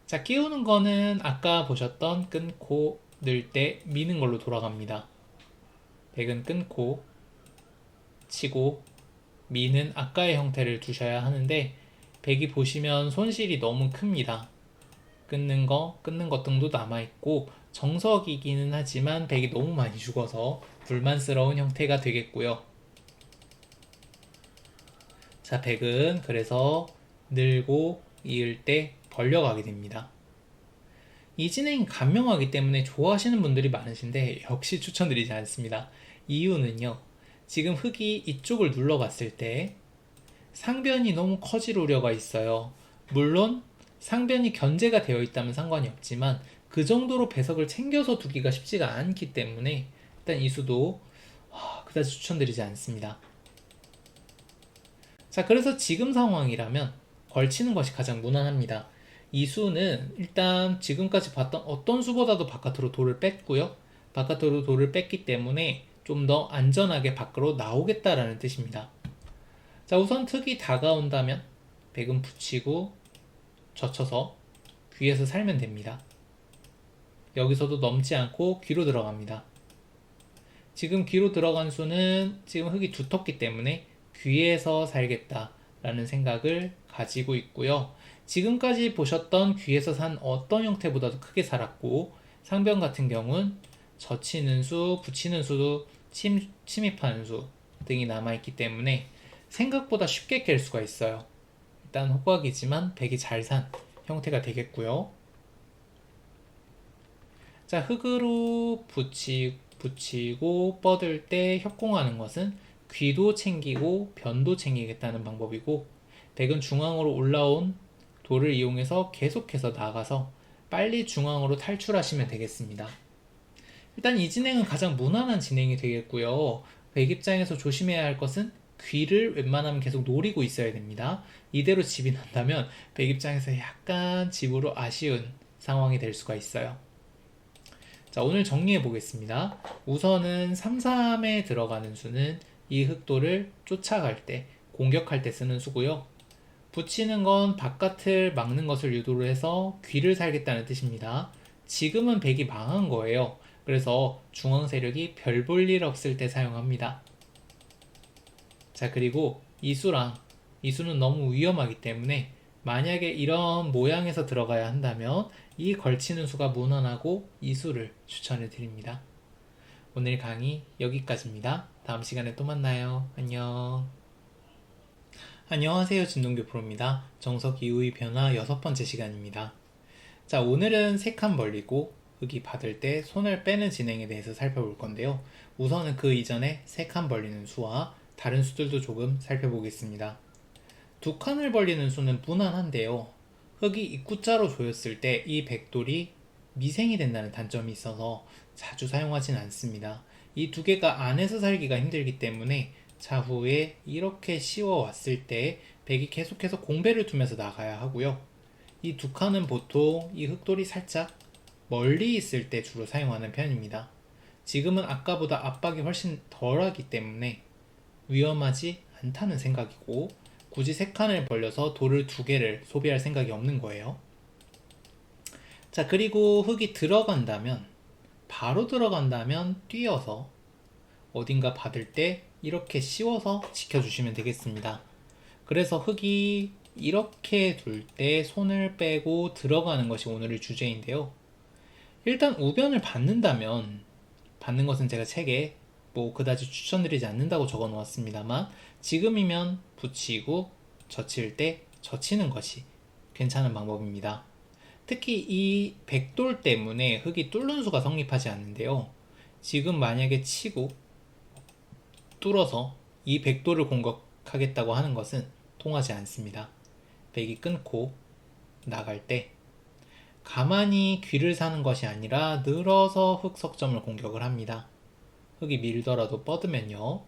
[SPEAKER 1] 자, 끼우는 거는 아까 보셨던 끊고 늘 때 미는 걸로 돌아갑니다. 백은 끊고 치고 미는 아까의 형태를 두셔야 하는데 백이 보시면 손실이 너무 큽니다. 끊는 것 등도 남아있고 정석이기는 하지만 백이 너무 많이 죽어서 불만스러운 형태가 되겠고요. 자, 백은 그래서 늘고 이을 때 벌려가게 됩니다. 이 진행이 간명하기 때문에 좋아하시는 분들이 많으신데 역시 추천드리지 않습니다. 이유는요. 지금 흙이 이쪽을 눌러갔을 때 상변이 너무 커질 우려가 있어요. 물론 상변이 견제가 되어 있다면 상관이 없지만 그 정도로 배석을 챙겨서 두기가 쉽지가 않기 때문에 일단 이 수도 그다지 추천드리지 않습니다. 자, 그래서 지금 상황이라면 걸치는 것이 가장 무난합니다. 이 수는 일단 지금까지 봤던 어떤 수보다도 바깥으로 돌을 뺐고요. 바깥으로 돌을 뺐기 때문에 좀 더 안전하게 밖으로 나오겠다라는 뜻입니다. 자, 우선 특이 다가온다면 백은 붙이고 젖혀서 귀에서 살면 됩니다. 여기서도 넘지 않고 귀로 들어갑니다. 지금 귀로 들어간 수는 지금 흙이 두텁기 때문에 귀에서 살겠다라는 생각을 가지고 있고요. 지금까지 보셨던 귀에서 산 어떤 형태보다도 크게 살았고 상변 같은 경우는 젖히는 수, 붙이는 수도 침입하는 수 등이 남아있기 때문에 생각보다 쉽게 깰 수가 있어요. 일단 호각이지만 백이 잘 산 형태가 되겠고요. 자, 흙으로 붙이고 뻗을 때 협공하는 것은 귀도 챙기고 변도 챙기겠다는 방법이고 백은 중앙으로 올라온 돌을 이용해서 계속해서 나가서 빨리 중앙으로 탈출하시면 되겠습니다. 일단 이 진행은 가장 무난한 진행이 되겠고요. 백 입장에서 조심해야 할 것은 귀를 웬만하면 계속 노리고 있어야 됩니다. 이대로 집이 난다면 백 입장에서 약간 집으로 아쉬운 상황이 될 수가 있어요. 자, 오늘 정리해 보겠습니다. 우선은 3-3에 들어가는 수는 이 흑도를 쫓아갈 때, 공격할 때 쓰는 수고요. 붙이는 건 바깥을 막는 것을 유도로 해서 귀를 살겠다는 뜻입니다. 지금은 백이 망한 거예요. 그래서 중앙 세력이 별 볼 일 없을 때 사용합니다. 자, 그리고 이수는 너무 위험하기 때문에 만약에 이런 모양에서 들어가야 한다면 이 걸치는 수가 무난하고 이수를 추천해 드립니다. 오늘 강의 여기까지입니다. 다음 시간에 또 만나요. 안녕. 안녕하세요. 진동규 프로입니다. 정석 이후의 변화 6번째 시간입니다. 자, 오늘은 세 칸 벌리고 흙이 받을 때 손을 빼는 진행에 대해서 살펴볼 건데요. 우선은 그 이전에 세 칸 벌리는 수와 다른 수들도 조금 살펴보겠습니다. 두 칸을 벌리는 수는 무난한데요. 흙이 입구자로 조였을 때 이 백돌이 미생이 된다는 단점이 있어서 자주 사용하진 않습니다. 이 두 개가 안에서 살기가 힘들기 때문에 차후에 이렇게 씌워 왔을 때 백이 계속해서 공배를 두면서 나가야 하고요. 이 두 칸은 보통 이 흙돌이 살짝 멀리 있을 때 주로 사용하는 편입니다. 지금은 아까보다 압박이 훨씬 덜하기 때문에 위험하지 않다는 생각이고 굳이 세 칸을 벌려서 돌을 두 개를 소비할 생각이 없는 거예요. 자, 그리고 흙이 바로 들어간다면 뛰어서 어딘가 받을 때 이렇게 씌워서 지켜주시면 되겠습니다. 그래서 흙이 이렇게 둘 때 손을 빼고 들어가는 것이 오늘의 주제인데요. 일단 우변을 받는 것은 제가 책에 그다지 추천드리지 않는다고 적어 놓았습니다만 지금이면 붙이고 젖힐 때 젖히는 것이 괜찮은 방법입니다. 특히 이 백돌 때문에 흙이 뚫는 수가 성립하지 않는데요. 지금 만약에 치고 뚫어서 이 백돌을 공격하겠다고 하는 것은 통하지 않습니다. 백이 끊고 나갈 때 가만히 귀를 사는 것이 아니라 늘어서 흙 석점을 공격을 합니다. 흙이 밀더라도 뻗으면요.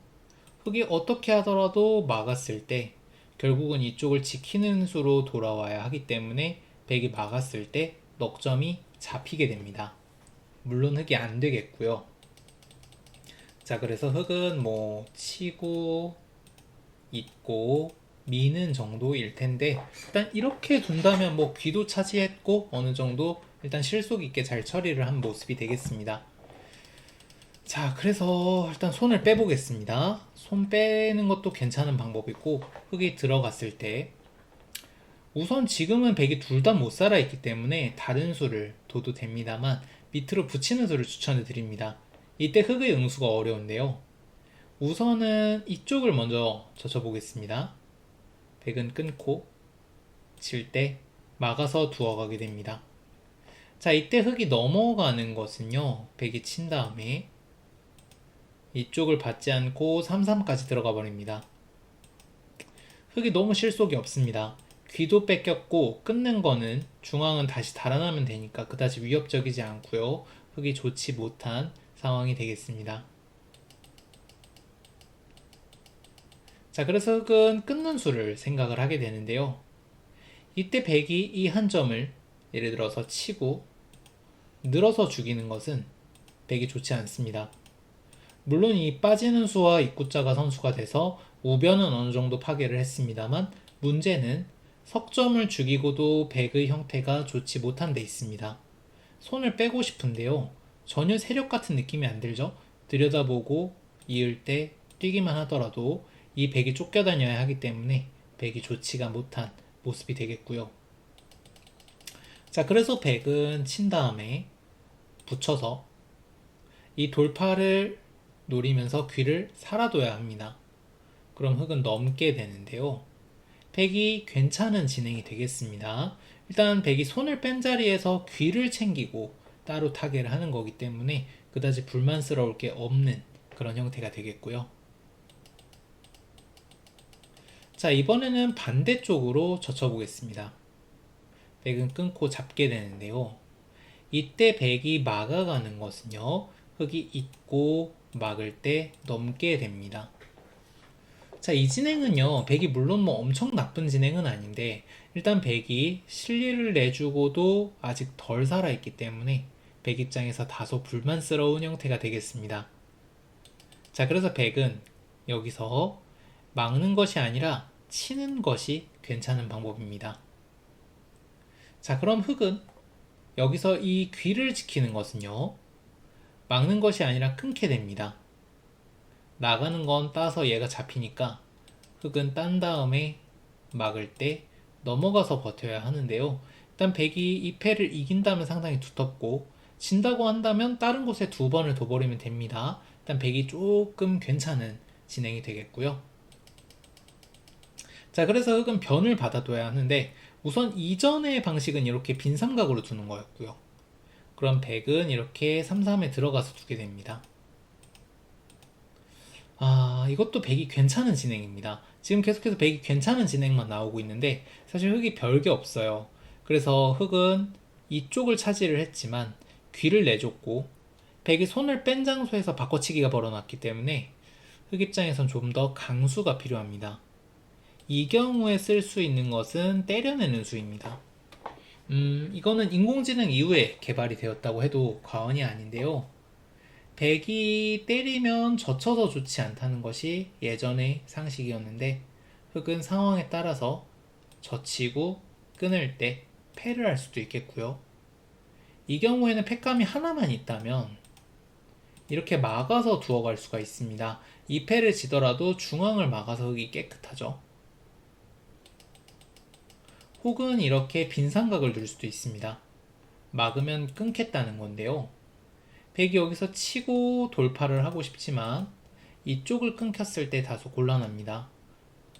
[SPEAKER 1] 흙이 어떻게 하더라도 막았을 때 결국은 이쪽을 지키는 수로 돌아와야 하기 때문에 백이 막았을 때 넉점이 잡히게 됩니다. 물론 흙이 안 되겠고요. 자, 그래서 흙은 치고 잇고 미는 정도일 텐데 일단 이렇게 둔다면 귀도 차지했고 어느 정도 일단 실속 있게 잘 처리를 한 모습이 되겠습니다. 자, 그래서 일단 손을 빼보겠습니다. 손 빼는 것도 괜찮은 방법이고 흙이 들어갔을 때 우선 지금은 백이 둘 다 못 살아 있기 때문에 다른 수를 둬도 됩니다만 밑으로 붙이는 수를 추천해 드립니다. 이때 흙의 응수가 어려운데요. 우선은 이쪽을 먼저 젖혀보겠습니다. 백은 끊고 칠 때 막아서 두어가게 됩니다. 자, 이때 흙이 넘어가는 것은요. 백이 친 다음에 이쪽을 받지 않고 3-3까지 들어가 버립니다. 흙이 너무 실속이 없습니다. 귀도 뺏겼고 끊는 거는 중앙은 다시 달아나면 되니까 그다지 위협적이지 않고요. 흙이 좋지 못한 상황이 되겠습니다. 자, 그래서 흙은 끊는 수를 생각을 하게 되는데요. 이때 백이 이 한 점을 예를 들어서 치고 늘어서 죽이는 것은 백이 좋지 않습니다. 물론 이 빠지는 수와 입구자가 선수가 돼서 우변은 어느 정도 파괴를 했습니다만 문제는 석점을 죽이고도 백의 형태가 좋지 못한 데 있습니다. 손을 빼고 싶은데요. 전혀 세력 같은 느낌이 안 들죠? 들여다보고 이을 때 뛰기만 하더라도 이 백이 쫓겨다녀야 하기 때문에 백이 좋지가 못한 모습이 되겠고요. 자, 그래서 백은 친 다음에 붙여서 이 돌파를 노리면서 귀를 살아둬야 합니다. 그럼 흙은 넘게 되는데요. 백이 괜찮은 진행이 되겠습니다. 일단 백이 손을 뺀 자리에서 귀를 챙기고 따로 타개를 하는 거기 때문에 그다지 불만스러울 게 없는 그런 형태가 되겠고요. 자, 이번에는 반대쪽으로 젖혀보겠습니다. 백은 끊고 잡게 되는데요. 이때 백이 막아가는 것은요. 흙이 잇고 막을 때 넘게 됩니다. 자, 이 진행은요. 백이 물론 엄청 나쁜 진행은 아닌데 일단 백이 실리를 내주고도 아직 덜 살아있기 때문에 백 입장에서 다소 불만스러운 형태가 되겠습니다. 자, 그래서 백은 여기서 막는 것이 아니라 치는 것이 괜찮은 방법입니다. 자, 그럼 흙은 여기서 이 귀를 지키는 것은요, 막는 것이 아니라 끊게 됩니다. 나가는 건 따서 얘가 잡히니까 흙은 딴 다음에 막을 때 넘어가서 버텨야 하는데요. 일단 백이 이 패를 이긴다면 상당히 두텁고, 진다고 한다면 다른 곳에 두 번을 더 버리면 됩니다. 일단 백이 조금 괜찮은 진행이 되겠고요. 자, 그래서 흙은 변을 받아둬야 하는데, 우선 이전의 방식은 이렇게 빈 삼각으로 두는 거였고요. 그럼 백은 이렇게 3-3에 들어가서 두게 됩니다. 이것도 백이 괜찮은 진행입니다. 지금 계속해서 백이 괜찮은 진행만 나오고 있는데, 사실 흙이 별게 없어요. 그래서 흙은 이쪽을 차지를 했지만 귀를 내줬고, 백이 손을 뺀 장소에서 바꿔치기가 벌어났기 때문에 흙 입장에선 좀 더 강수가 필요합니다. 이 경우에 쓸 수 있는 것은 때려내는 수입니다. 이거는 인공지능 이후에 개발이 되었다고 해도 과언이 아닌데요. 백이 때리면 젖혀서 좋지 않다는 것이 예전의 상식이었는데, 흙은 상황에 따라서 젖히고 끊을 때 패를 할 수도 있겠고요. 이 경우에는 팩감이 하나만 있다면 이렇게 막아서 두어갈 수가 있습니다. 이 패를 지더라도 중앙을 막아서 흙이 깨끗하죠. 혹은 이렇게 빈 삼각을 둘 수도 있습니다. 막으면 끊겠다는 건데요. 백이 여기서 치고 돌파를 하고 싶지만 이쪽을 끊겼을 때 다소 곤란합니다.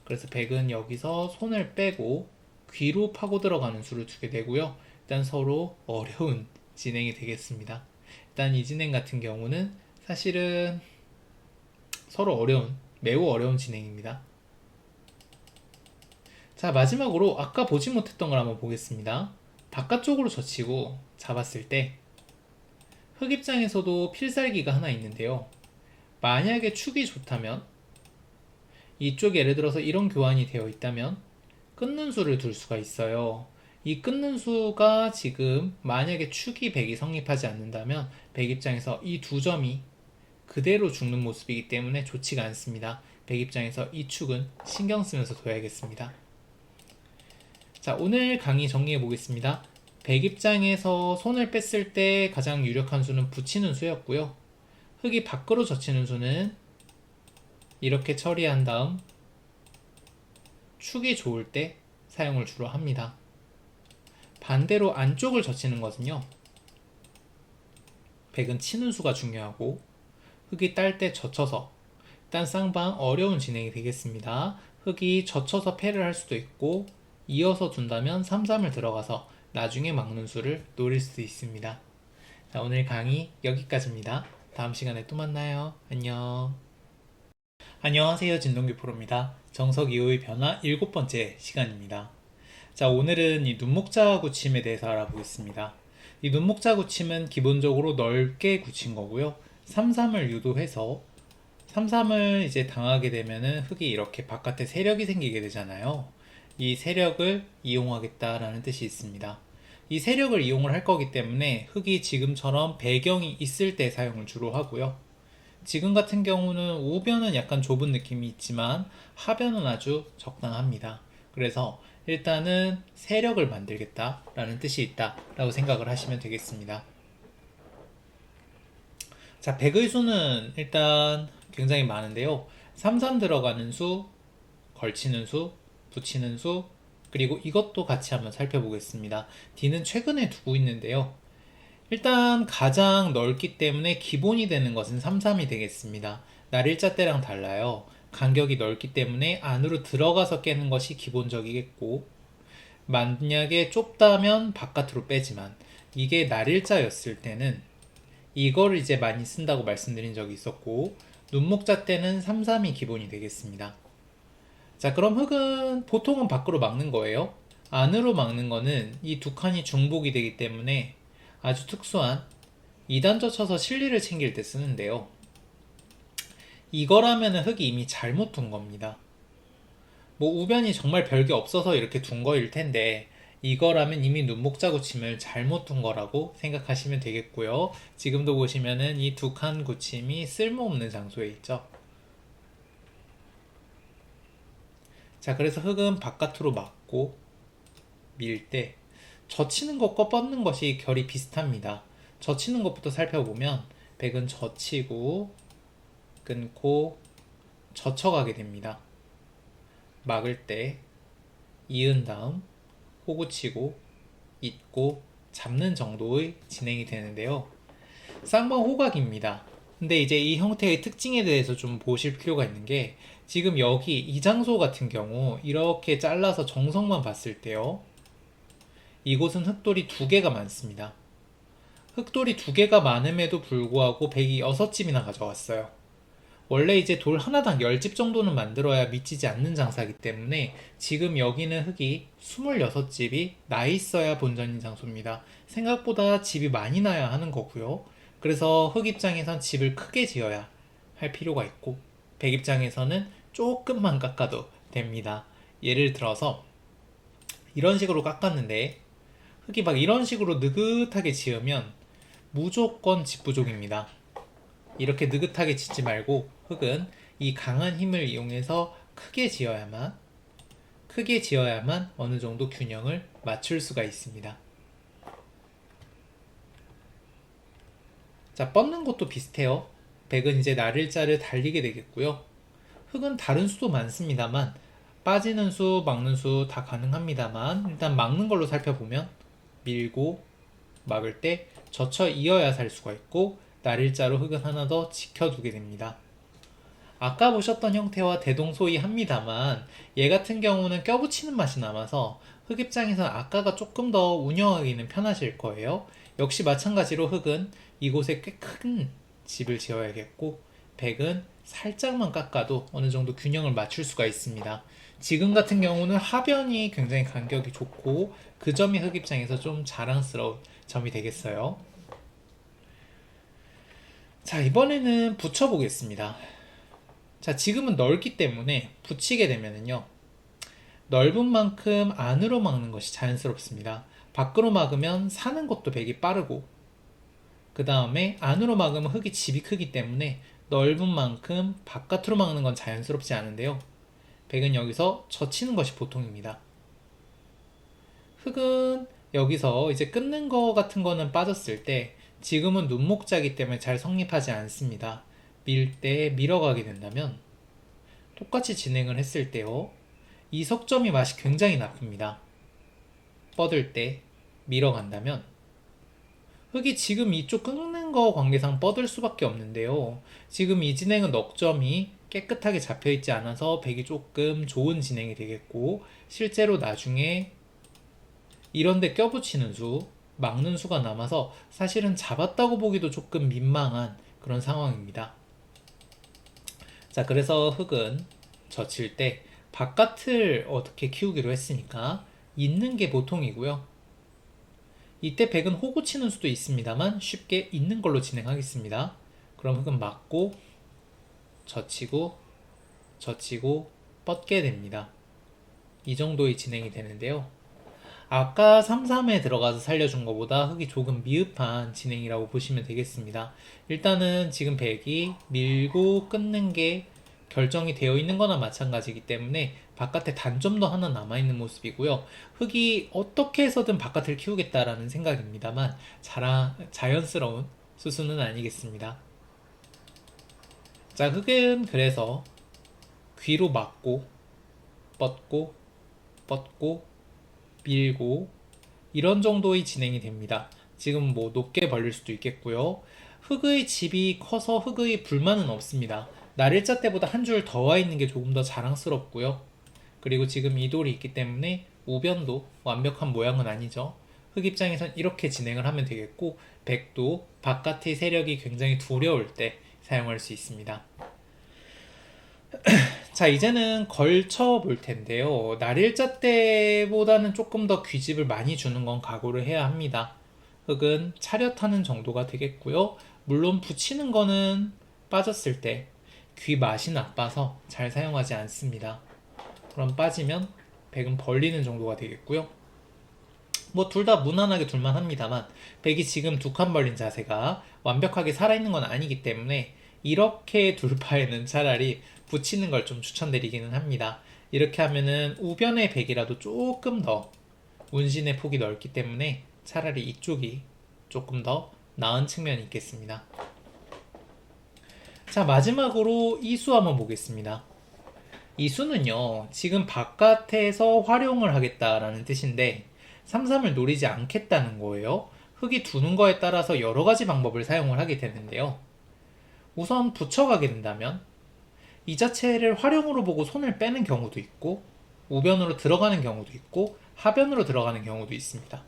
[SPEAKER 1] 그래서 백은 여기서 손을 빼고 귀로 파고 들어가는 수를 두게 되고요. 일단 서로 어려운 진행이 되겠습니다. 일단 이 진행 같은 경우는 사실은 서로 매우 어려운 진행입니다. 자, 마지막으로 아까 보지 못했던 걸 한번 보겠습니다. 바깥쪽으로 젖히고 잡았을 때 흙 입장에서도 필살기가 하나 있는데요. 만약에 축이 좋다면, 이쪽에 예를 들어서 이런 교환이 되어 있다면 끊는 수를 둘 수가 있어요. 이 끊는 수가 지금 만약에 축이 백이 성립하지 않는다면 백 입장에서 이 두 점이 그대로 죽는 모습이기 때문에 좋지가 않습니다. 백 입장에서 이 축은 신경 쓰면서 둬야겠습니다. 자, 오늘 강의 정리해 보겠습니다. 백 입장에서 손을 뺐을 때 가장 유력한 수는 붙이는 수였고요. 흙이 밖으로 젖히는 수는 이렇게 처리한 다음 축이 좋을 때 사용을 주로 합니다. 반대로 안쪽을 젖히는 것은요, 백은 치는 수가 중요하고 흙이 딸 때 젖혀서, 일단 쌍방 어려운 진행이 되겠습니다. 흙이 젖혀서 패를 할 수도 있고 이어서 둔다면 3-3을 들어가서 나중에 막는 수를 노릴 수 있습니다. 자, 오늘 강의 여기까지입니다. 다음 시간에 또 만나요. 안녕. 안녕하세요. 진동규 프로입니다. 정석 이후의 변화 7번째 시간입니다. 자, 오늘은 이 눈목자 굳힘에 대해서 알아보겠습니다. 이 눈목자 굳힘은 기본적으로 넓게 굳힌 거고요. 3-3을 유도해서 3-3을 이제 당하게 되면은 흙이 이렇게 바깥에 세력이 생기게 되잖아요. 이 세력을 이용하겠다라는 뜻이 있습니다. 이 세력을 이용을 할 거기 때문에 흙이 지금처럼 배경이 있을 때 사용을 주로 하고요. 지금 같은 경우는 우변은 약간 좁은 느낌이 있지만 하변은 아주 적당합니다. 그래서 일단은 세력을 만들겠다라는 뜻이 있다라고 생각을 하시면 되겠습니다. 자, 백의 수는 일단 굉장히 많은데요. 3-3 들어가는 수, 걸치는 수, 붙이는 수, 그리고 이것도 같이 한번 살펴보겠습니다. D는 최근에 두고 있는데요. 일단 가장 넓기 때문에 기본이 되는 것은 3-3이 되겠습니다. 날일자 때랑 달라요. 간격이 넓기 때문에 안으로 들어가서 깨는 것이 기본적이겠고, 만약에 좁다면 바깥으로 빼지만, 이게 날일자였을 때는 이거를 이제 많이 쓴다고 말씀드린 적이 있었고, 눈목자 때는 3-3이 기본이 되겠습니다. 자, 그럼 흙은 보통은 밖으로 막는 거예요. 안으로 막는 거는 이 두 칸이 중복이 되기 때문에 아주 특수한 2단 젖혀서 실리를 챙길 때 쓰는데요. 이거라면 흙이 이미 잘못 둔 겁니다. 뭐 우변이 정말 별게 없어서 이렇게 둔 거일 텐데, 이거라면 이미 눈목자 굳힘을 잘못 둔 거라고 생각하시면 되겠고요. 지금도 보시면은 이 두 칸 굳힘이 쓸모없는 장소에 있죠. 자, 그래서 흙은 바깥으로 막고 밀 때 젖히는 것과 뻗는 것이 결이 비슷합니다. 젖히는 것부터 살펴보면 백은 젖히고 끊고 젖혀가게 됩니다. 막을 때 이은 다음 호구치고 잇고 잡는 정도의 진행이 되는데요. 쌍방 호각입니다. 근데 이제 이 형태의 특징에 대해서 좀 보실 필요가 있는 게 지금 여기 이 장소 같은 경우 이렇게 잘라서 정석만 봤을 때요. 이곳은 흙돌이 2개가 많습니다. 흙돌이 2개가 많음에도 불구하고 백이 6집이나 가져왔어요. 원래 이제 돌 하나당 10집 정도는 만들어야 미치지 않는 장사이기 때문에 지금 여기는 흙이 26집이 나 있어야 본전인 장소입니다. 생각보다 집이 많이 나야 하는 거고요. 그래서 흙 입장에선 집을 크게 지어야 할 필요가 있고 백 입장에서는 조금만 깎아도 됩니다. 예를 들어서 이런 식으로 깎았는데 흙이 막 이런 식으로 느긋하게 지으면 무조건 집 부족입니다. 이렇게 느긋하게 짓지 말고 흙은 이 강한 힘을 이용해서 크게 지어야만 어느 정도 균형을 맞출 수가 있습니다. 자, 뻗는 것도 비슷해요. 백은 이제 날일자를 달리게 되겠고요. 흙은 다른 수도 많습니다만 빠지는 수, 막는 수 다 가능합니다만 일단 막는 걸로 살펴보면 밀고 막을 때 젖혀 이어야 살 수가 있고 날일자로 흙은 하나 더 지켜두게 됩니다. 아까 보셨던 형태와 대동소이합니다만 얘 같은 경우는 껴붙이는 맛이 남아서 흙 입장에서는 아까가 조금 더 운영하기는 편하실 거예요. 역시 마찬가지로 흙은 이곳에 꽤 큰 집을 지어야겠고 백은 살짝만 깎아도 어느 정도 균형을 맞출 수가 있습니다. 지금 같은 경우는 하변이 굉장히 간격이 좋고 그 점이 흙 입장에서 좀 자랑스러운 점이 되겠어요. 자, 이번에는 붙여보겠습니다. 자, 지금은 넓기 때문에 붙이게 되면은요. 넓은 만큼 안으로 막는 것이 자연스럽습니다. 밖으로 막으면 사는 것도 백이 빠르고 그 다음에 안으로 막으면 흙이 집이 크기 때문에 넓은 만큼 바깥으로 막는 건 자연스럽지 않은데요. 백은 여기서 젖히는 것이 보통입니다. 흙은 여기서 이제 끊는 거 같은 거는 빠졌을 때 지금은 눈목자기 때문에 잘 성립하지 않습니다. 밀 때 밀어가게 된다면 똑같이 진행을 했을 때요. 이 석점이 맛이 굉장히 나쁩니다. 뻗을 때 밀어간다면 흙이 지금 이쪽 끊는 거 관계상 뻗을 수밖에 없는데요. 지금 이 진행은 넉점이 깨끗하게 잡혀있지 않아서 백이 조금 좋은 진행이 되겠고 실제로 나중에 이런데 껴붙이는 수, 막는 수가 남아서 사실은 잡았다고 보기도 조금 민망한 그런 상황입니다. 자, 그래서 흙은 젖힐 때 바깥을 어떻게 키우기로 했으니까 있는 게 보통이고요. 이때 백은 호구 치는 수도 있습니다만 쉽게 있는 걸로 진행하겠습니다. 그럼 흙은 막고 젖히고 뻗게 됩니다. 이 정도의 진행이 되는데요. 아까 3-3에 들어가서 살려준 것보다 흙이 조금 미흡한 진행이라고 보시면 되겠습니다. 일단은 지금 백이 밀고 끊는 게 결정이 되어 있는 거나 마찬가지이기 때문에 바깥에 단점도 하나 남아있는 모습이고요. 흙이 어떻게 해서든 바깥을 키우겠다라는 생각입니다만 자연스러운 수순은 아니겠습니다. 자, 흙은 그래서 귀로 막고 뻗고 밀고 이런 정도의 진행이 됩니다. 지금 뭐 높게 벌릴 수도 있겠고요. 흙의 집이 커서 흙의 불만은 없습니다. 날일자 때보다 한 줄 더 와 있는 게 조금 더 자랑스럽고요. 그리고 지금 이 돌이 있기 때문에 우변도 완벽한 모양은 아니죠. 흙 입장에선 이렇게 진행을 하면 되겠고 백도 바깥의 세력이 굉장히 두려울 때 사용할 수 있습니다. 자, 이제는 걸쳐 볼 텐데요. 날일자 때보다는 조금 더 귀집을 많이 주는 건 각오를 해야 합니다. 흙은 차렷하는 정도가 되겠고요. 물론 붙이는 거는 빠졌을 때 귀 맛이 나빠서 잘 사용하지 않습니다. 그럼 빠지면 백은 벌리는 정도가 되겠고요. 뭐 둘 다 무난하게 둘만 합니다만 백이 지금 2칸 벌린 자세가 완벽하게 살아있는 건 아니기 때문에 이렇게 둘 바에는 차라리 붙이는 걸 좀 추천드리기는 합니다. 이렇게 하면은 우변의 백이라도 조금 더 운신의 폭이 넓기 때문에 차라리 이쪽이 조금 더 나은 측면이 있겠습니다. 자, 마지막으로 이 수 한번 보겠습니다. 이 수는요, 지금 바깥에서 활용을 하겠다라는 뜻인데 3-3을 노리지 않겠다는 거예요. 흙이 두는 거에 따라서 여러 가지 방법을 사용을 하게 되는데요. 우선 붙여가게 된다면 이 자체를 활용으로 보고 손을 빼는 경우도 있고, 우변으로 들어가는 경우도 있고, 하변으로 들어가는 경우도 있습니다.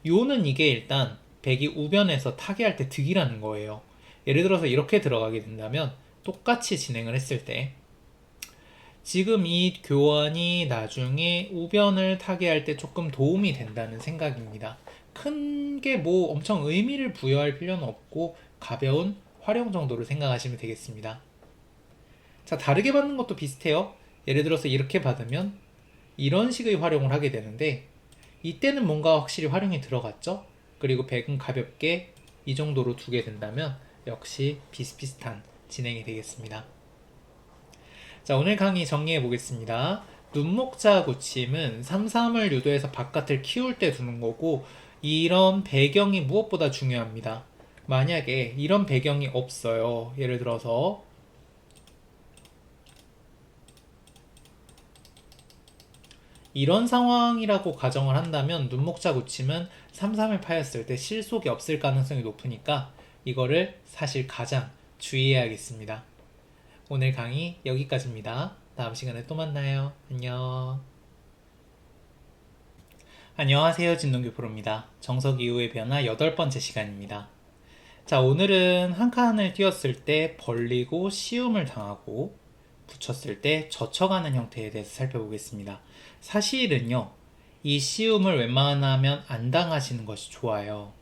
[SPEAKER 1] 요는 이게 일단 백이 우변에서 타개할 때 득이라는 거예요. 예를 들어서 이렇게 들어가게 된다면 똑같이 진행을 했을 때 지금 이 교환이 나중에 우변을 타개할 때 조금 도움이 된다는 생각입니다. 큰 게 뭐 엄청 의미를 부여할 필요는 없고 가벼운 활용 정도로 생각하시면 되겠습니다. 자, 다르게 받는 것도 비슷해요. 예를 들어서 이렇게 받으면 이런 식의 활용을 하게 되는데 이때는 뭔가 확실히 활용이 들어갔죠. 그리고 백은 가볍게 이 정도로 두게 된다면 역시 비슷비슷한 진행이 되겠습니다. 자, 오늘 강의 정리해 보겠습니다. 눈목자 고침은 3-3을 유도해서 바깥을 키울 때 두는 거고, 이런 배경이 무엇보다 중요합니다. 만약에 이런 배경이 없어요. 예를 들어서 이런 상황이라고 가정을 한다면 눈목자 고침은 3-3을 파였을 때 실속이 없을 가능성이 높으니까 이거를 사실 가장 주의해야겠습니다. 오늘 강의 여기까지입니다. 다음 시간에 또 만나요. 안녕. 안녕하세요. 진동규 프로입니다. 정석 이후의 변화 8번째 시간입니다. 자, 오늘은 한 칸을 띄었을 때 벌리고 시움을 당하고 붙였을 때 젖혀가는 형태에 대해서 살펴보겠습니다. 사실은요, 이 시움을 웬만하면 안 당하시는 것이 좋아요.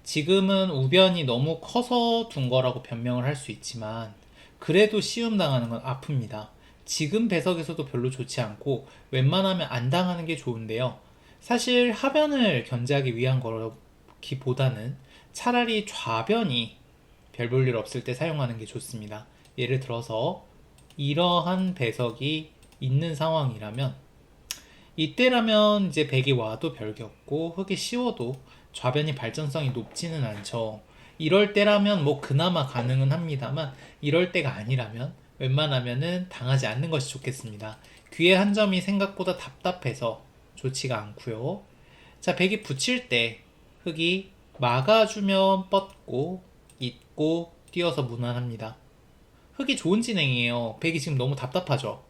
[SPEAKER 1] 지금은 우변이 너무 커서 둔 거라고 변명을 할 수 있지만 그래도 시움 당하는 건 아픕니다. 지금 배석에서도 별로 좋지 않고 웬만하면 안 당하는 게 좋은데요. 사실 하변을 견제하기 위한 거기보다는 차라리 좌변이 별 볼 일 없을 때 사용하는 게 좋습니다. 예를 들어서 이러한 배석이 있는 상황이라면 이때라면 이제 백이 와도 별게 없고 흙이 씌워도 좌변이 발전성이 높지는 않죠. 이럴 때라면 뭐 그나마 가능은 합니다만 이럴 때가 아니라면 웬만하면은 당하지 않는 것이 좋겠습니다. 귀의 한 점이 생각보다 답답해서 좋지가 않고요. 자, 백이 붙일 때 흙이 막아주면 뻗고 잇고 뛰어서 무난합니다. 흙이 좋은 진행이에요. 백이 지금 너무 답답하죠.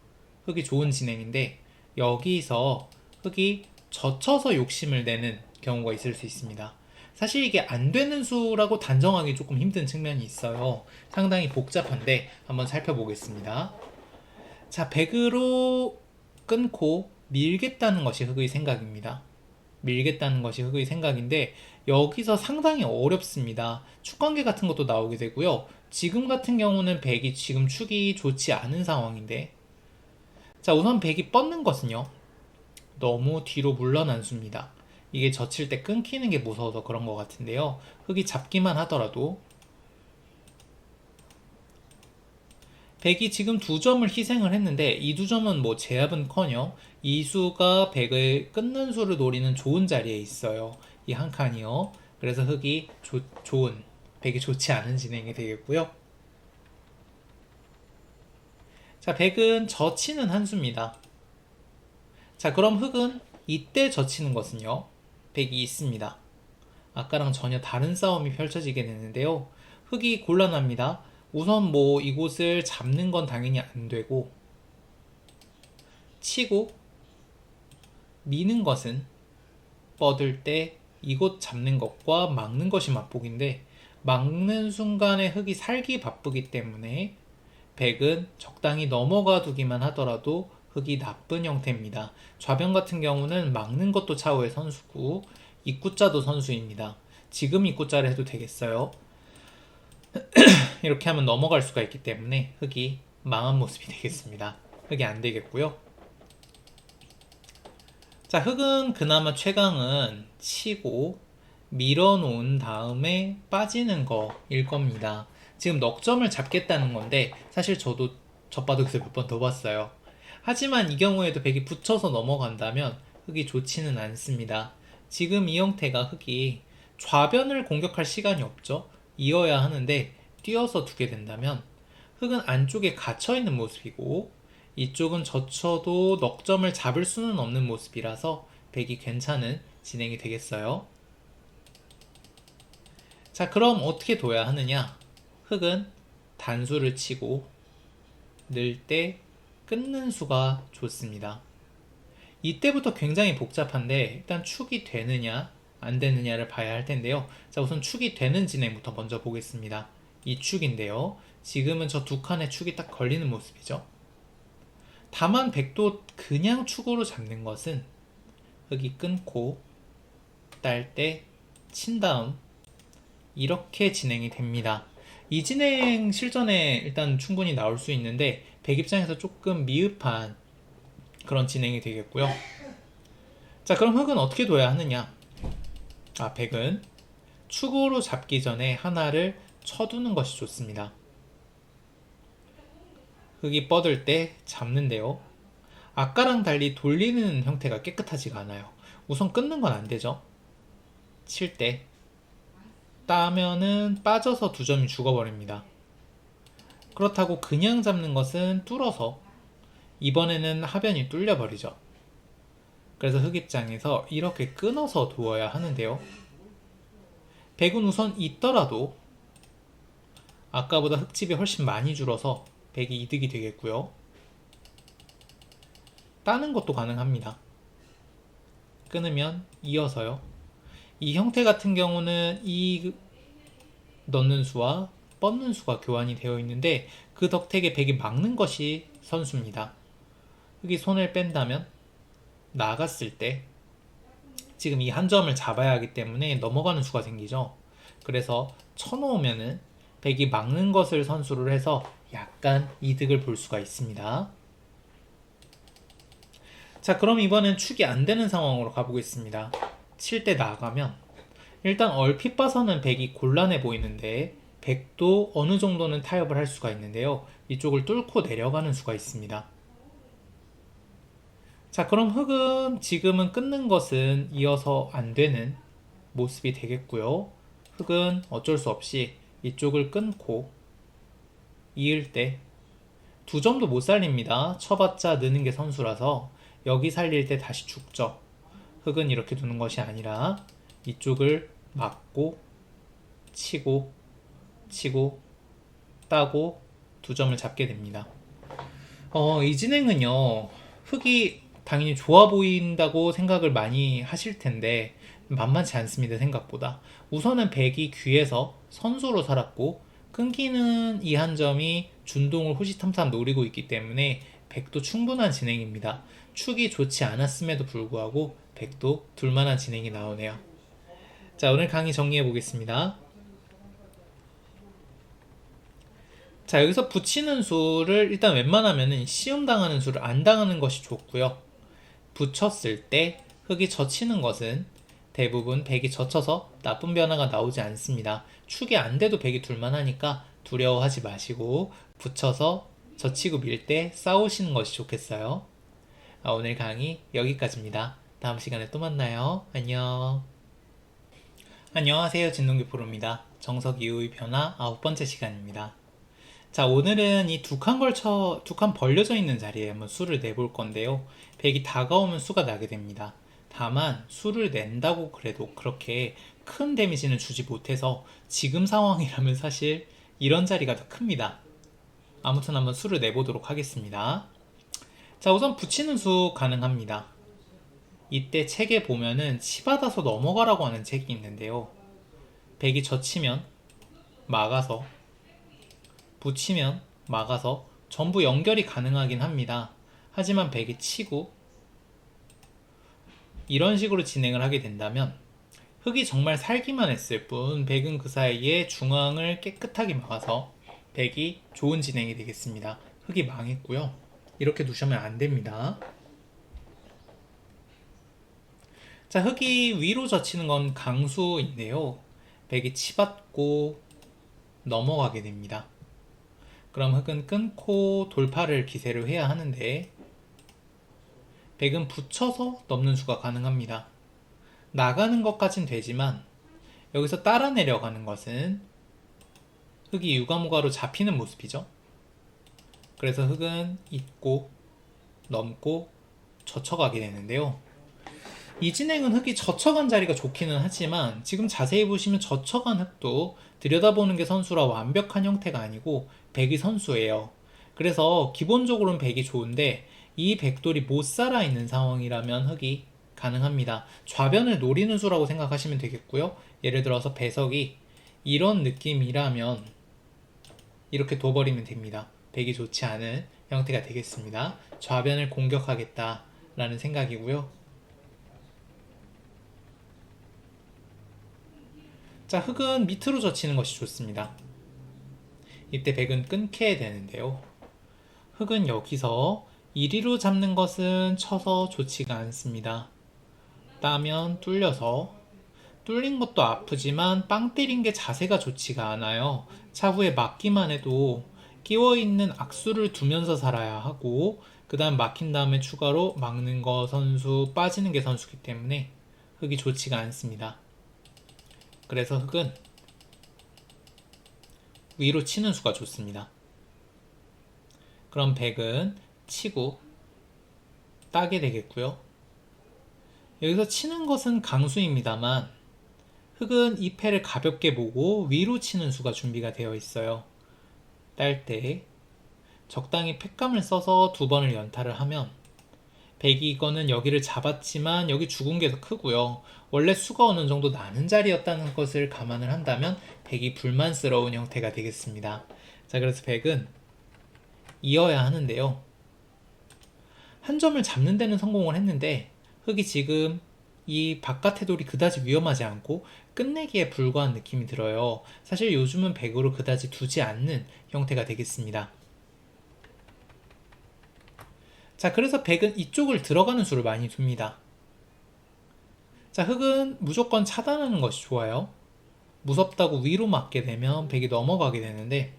[SPEAKER 1] 흙이 좋은 진행인데 여기서 흙이 젖혀서 욕심을 내는 경우가 있을 수 있습니다. 사실 이게 안 되는 수라고 단정하기 조금 힘든 측면이 있어요. 상당히 복잡한데 한번 살펴보겠습니다. 자, 백으로 끊고 밀겠다는 것이 흙의 생각입니다. 밀겠다는 것이 흙의 생각인데 여기서 상당히 어렵습니다. 축관계 같은 것도 나오게 되고요. 지금 같은 경우는 백이 지금 축이 좋지 않은 상황인데, 자, 우선 백이 뻗는 것은요, 너무 뒤로 물러난 수입니다. 이게 젖힐 때 끊기는 게 무서워서 그런 것 같은데요. 흙이 잡기만 하더라도 백이 지금 2점을 희생을 했는데 이 2점은 뭐 제압은커녕 이 수가 백을 끊는 수를 노리는 좋은 자리에 있어요. 이 한 칸이요. 그래서 흙이 좋은, 백이 좋지 않은 진행이 되겠고요. 자, 백은 젖히는 한 수입니다. 자, 그럼 흙은 이때 젖히는 것은요, 백이 있습니다. 아까랑 전혀 다른 싸움이 펼쳐지게 되는데요. 흙이 곤란합니다. 우선 뭐 이곳을 잡는 건 당연히 안 되고, 치고 미는 것은 뻗을 때 이곳 잡는 것과 막는 것이 맞복인데, 막는 순간에 흙이 살기 바쁘기 때문에 백은 적당히 넘어가 두기만 하더라도 흙이 나쁜 형태입니다. 좌변 같은 경우는 막는 것도 차후의 선수고 입구자도 선수입니다. 지금 입구자를 해도 되겠어요. 이렇게 하면 넘어갈 수가 있기 때문에 흙이 망한 모습이 되겠습니다. 흙이 안 되겠고요. 자, 흙은 그나마 최강은 치고 밀어놓은 다음에 빠지는 거일 겁니다. 지금 넉점을 잡겠다는 건데 사실 저도 젖바둑에서 몇 번 더 봤어요. 하지만 이 경우에도 백이 붙여서 넘어간다면 흙이 좋지는 않습니다. 지금 이 형태가 흙이 좌변을 공격할 시간이 없죠. 이어야 하는데 뛰어서 두게 된다면 흙은 안쪽에 갇혀있는 모습이고 이쪽은 젖혀도 넉 점을 잡을 수는 없는 모습이라서 백이 괜찮은 진행이 되겠어요. 자, 그럼 어떻게 둬야 하느냐? 흙은 단수를 치고 늘 때 끊는 수가 좋습니다. 이때부터 굉장히 복잡한데 일단 축이 되느냐 안 되느냐를 봐야 할 텐데요. 자, 우선 축이 되는 진행부터 먼저 보겠습니다. 이 축인데요. 지금은 저 두 칸의 축이 딱 걸리는 모습이죠. 다만 백도 그냥 축으로 잡는 것은 흙이 끊고 딸 때 친 다음 이렇게 진행이 됩니다. 이 진행 실전에 일단 충분히 나올 수 있는데 백 입장에서 조금 미흡한 그런 진행이 되겠고요. 자, 그럼 흙은 어떻게 둬야 하느냐? 백은 축으로 잡기 전에 하나를 쳐두는 것이 좋습니다. 흙이 뻗을 때 잡는데요. 아까랑 달리 돌리는 형태가 깨끗하지가 않아요. 우선 끊는 건 안 되죠. 칠 때 따면은 빠져서 두 점이 죽어버립니다. 그렇다고 그냥 잡는 것은 뚫어서 이번에는 하변이 뚫려버리죠. 그래서 흙 입장에서 이렇게 끊어서 두어야 하는데요. 백은 우선 있더라도 아까보다 흙집이 훨씬 많이 줄어서 백이 이득이 되겠고요. 따는 것도 가능합니다. 끊으면 이어서요. 이 형태 같은 경우는 이 넣는 수와 뻗는 수가 교환이 되어 있는데 그 덕택에 백이 막는 것이 선수입니다. 흙이 손을 뺀다면 나갔을 때 지금 이 한 점을 잡아야 하기 때문에 넘어가는 수가 생기죠. 그래서 쳐놓으면은 백이 막는 것을 선수를 해서 약간 이득을 볼 수가 있습니다. 자, 그럼 이번엔 축이 안 되는 상황으로 가보겠습니다. 칠 때 나가면 일단 얼핏 봐서는 백이 곤란해 보이는데 백도 어느 정도는 타협을 할 수가 있는데요. 이쪽을 뚫고 내려가는 수가 있습니다. 자, 그럼 흙은 지금은 끊는 것은 이어서 안 되는 모습이 되겠고요. 흙은 어쩔 수 없이 이쪽을 끊고 이을 때 두 점도 못 살립니다. 쳐봤자 느는 게 선수라서 여기 살릴 때 다시 죽죠. 흙은 이렇게 두는 것이 아니라 이쪽을 막고 치고 치고 따고 두 점을 잡게 됩니다. 이 진행은요, 흙이 당연히 좋아 보인다고 생각을 많이 하실 텐데 만만치 않습니다. 생각보다. 우선은 백이 귀에서 선수로 살았고 끊기는 이 한 점이 준동을 호시탐탐 노리고 있기 때문에 백도 충분한 진행입니다. 축이 좋지 않았음에도 불구하고 백도 둘만한 진행이 나오네요. 자, 오늘 강의 정리해 보겠습니다. 자, 여기서 붙이는 수를 일단 웬만하면 시험 당하는 수를 안 당하는 것이 좋고요. 붙였을 때 흙이 젖히는 것은 대부분 백이 젖혀서 나쁜 변화가 나오지 않습니다. 축이 안 돼도 백이 둘만하니까 두려워하지 마시고 붙여서 젖히고 밀 때 싸우시는 것이 좋겠어요. 오늘 강의 여기까지입니다. 다음 시간에 또 만나요. 안녕. 안녕하세요. 진동규 프로입니다. 정석 이후의 변화 9번째 시간입니다. 자, 오늘은 이 두 칸 벌려져 있는 자리에 한번 수를 내볼 건데요. 백이 다가오면 수가 나게 됩니다. 다만 수를 낸다고 그래도 그렇게 큰 데미지는 주지 못해서 지금 상황이라면 사실 이런 자리가 더 큽니다. 아무튼 한번 수를 내보도록 하겠습니다. 자, 우선 붙이는 수 가능합니다. 이때 책에 보면은 치받아서 넘어가라고 하는 책이 있는데요. 백이 젖히면 막아서 붙이면 막아서 전부 연결이 가능하긴 합니다. 하지만 백이 치고 이런 식으로 진행을 하게 된다면 흙이 정말 살기만 했을 뿐 백은 그 사이에 중앙을 깨끗하게 막아서 백이 좋은 진행이 되겠습니다. 흙이 망했고요. 이렇게 두시면 안 됩니다. 자, 흙이 위로 젖히는 건 강수인데요. 백이 치받고 넘어가게 됩니다. 그럼 흙은 끊고 돌파를 기세로 해야 하는데 백은 붙여서 넘는 수가 가능합니다. 나가는 것까진 되지만 여기서 따라 내려가는 것은 흑이 유가무가로 잡히는 모습이죠. 그래서 흑은 잇고 넘고 젖혀가게 되는데요. 이 진행은 흑이 젖혀간 자리가 좋기는 하지만 지금 자세히 보시면 젖혀간 흑도 들여다보는 게 선수라 완벽한 형태가 아니고 백이 선수예요. 그래서 기본적으로는 백이 좋은데 이 백돌이 못 살아 있는 상황이라면 흑이 가능합니다. 좌변을 노리는 수라고 생각하시면 되겠고요. 예를 들어서 배석이 이런 느낌이라면 이렇게 둬버리면 됩니다. 백이 좋지 않은 형태가 되겠습니다. 좌변을 공격하겠다 라는 생각이고요. 자, 흑은 밑으로 젖히는 것이 좋습니다. 이때 백은 끊게 되는데요. 흑은 여기서 이리로 잡는 것은 쳐서 좋지가 않습니다. 따면 뚫려서 뚫린 것도 아프지만 빵 때린 게 자세가 좋지가 않아요. 차후에 막기만 해도 끼워있는 악수를 두면서 살아야 하고 그 다음 막힌 다음에 추가로 막는 거 선수, 빠지는 게 선수기 때문에 흑이 좋지가 않습니다. 그래서 흑은 위로 치는 수가 좋습니다. 그럼 백은 치고 따게 되겠고요. 여기서 치는 것은 강수입니다만 흑은 이 패를 가볍게 보고 위로 치는 수가 준비가 되어 있어요. 딸 때 적당히 팩감을 써서 두 번을 연타를 하면 백이 이거는 여기를 잡았지만 여기 죽은 게 더 크고요. 원래 수가 어느 정도 나는 자리였다는 것을 감안을 한다면 백이 불만스러운 형태가 되겠습니다. 자, 그래서 백은 이어야 하는데요. 한 점을 잡는 데는 성공을 했는데 흑이 지금 이 바깥의 돌이 그다지 위험하지 않고 끝내기에 불과한 느낌이 들어요. 사실 요즘은 백으로 그다지 두지 않는 형태가 되겠습니다. 자, 그래서 백은 이쪽을 들어가는 수를 많이 둡니다. 자, 흑은 무조건 차단하는 것이 좋아요. 무섭다고 위로 맞게 되면 백이 넘어가게 되는데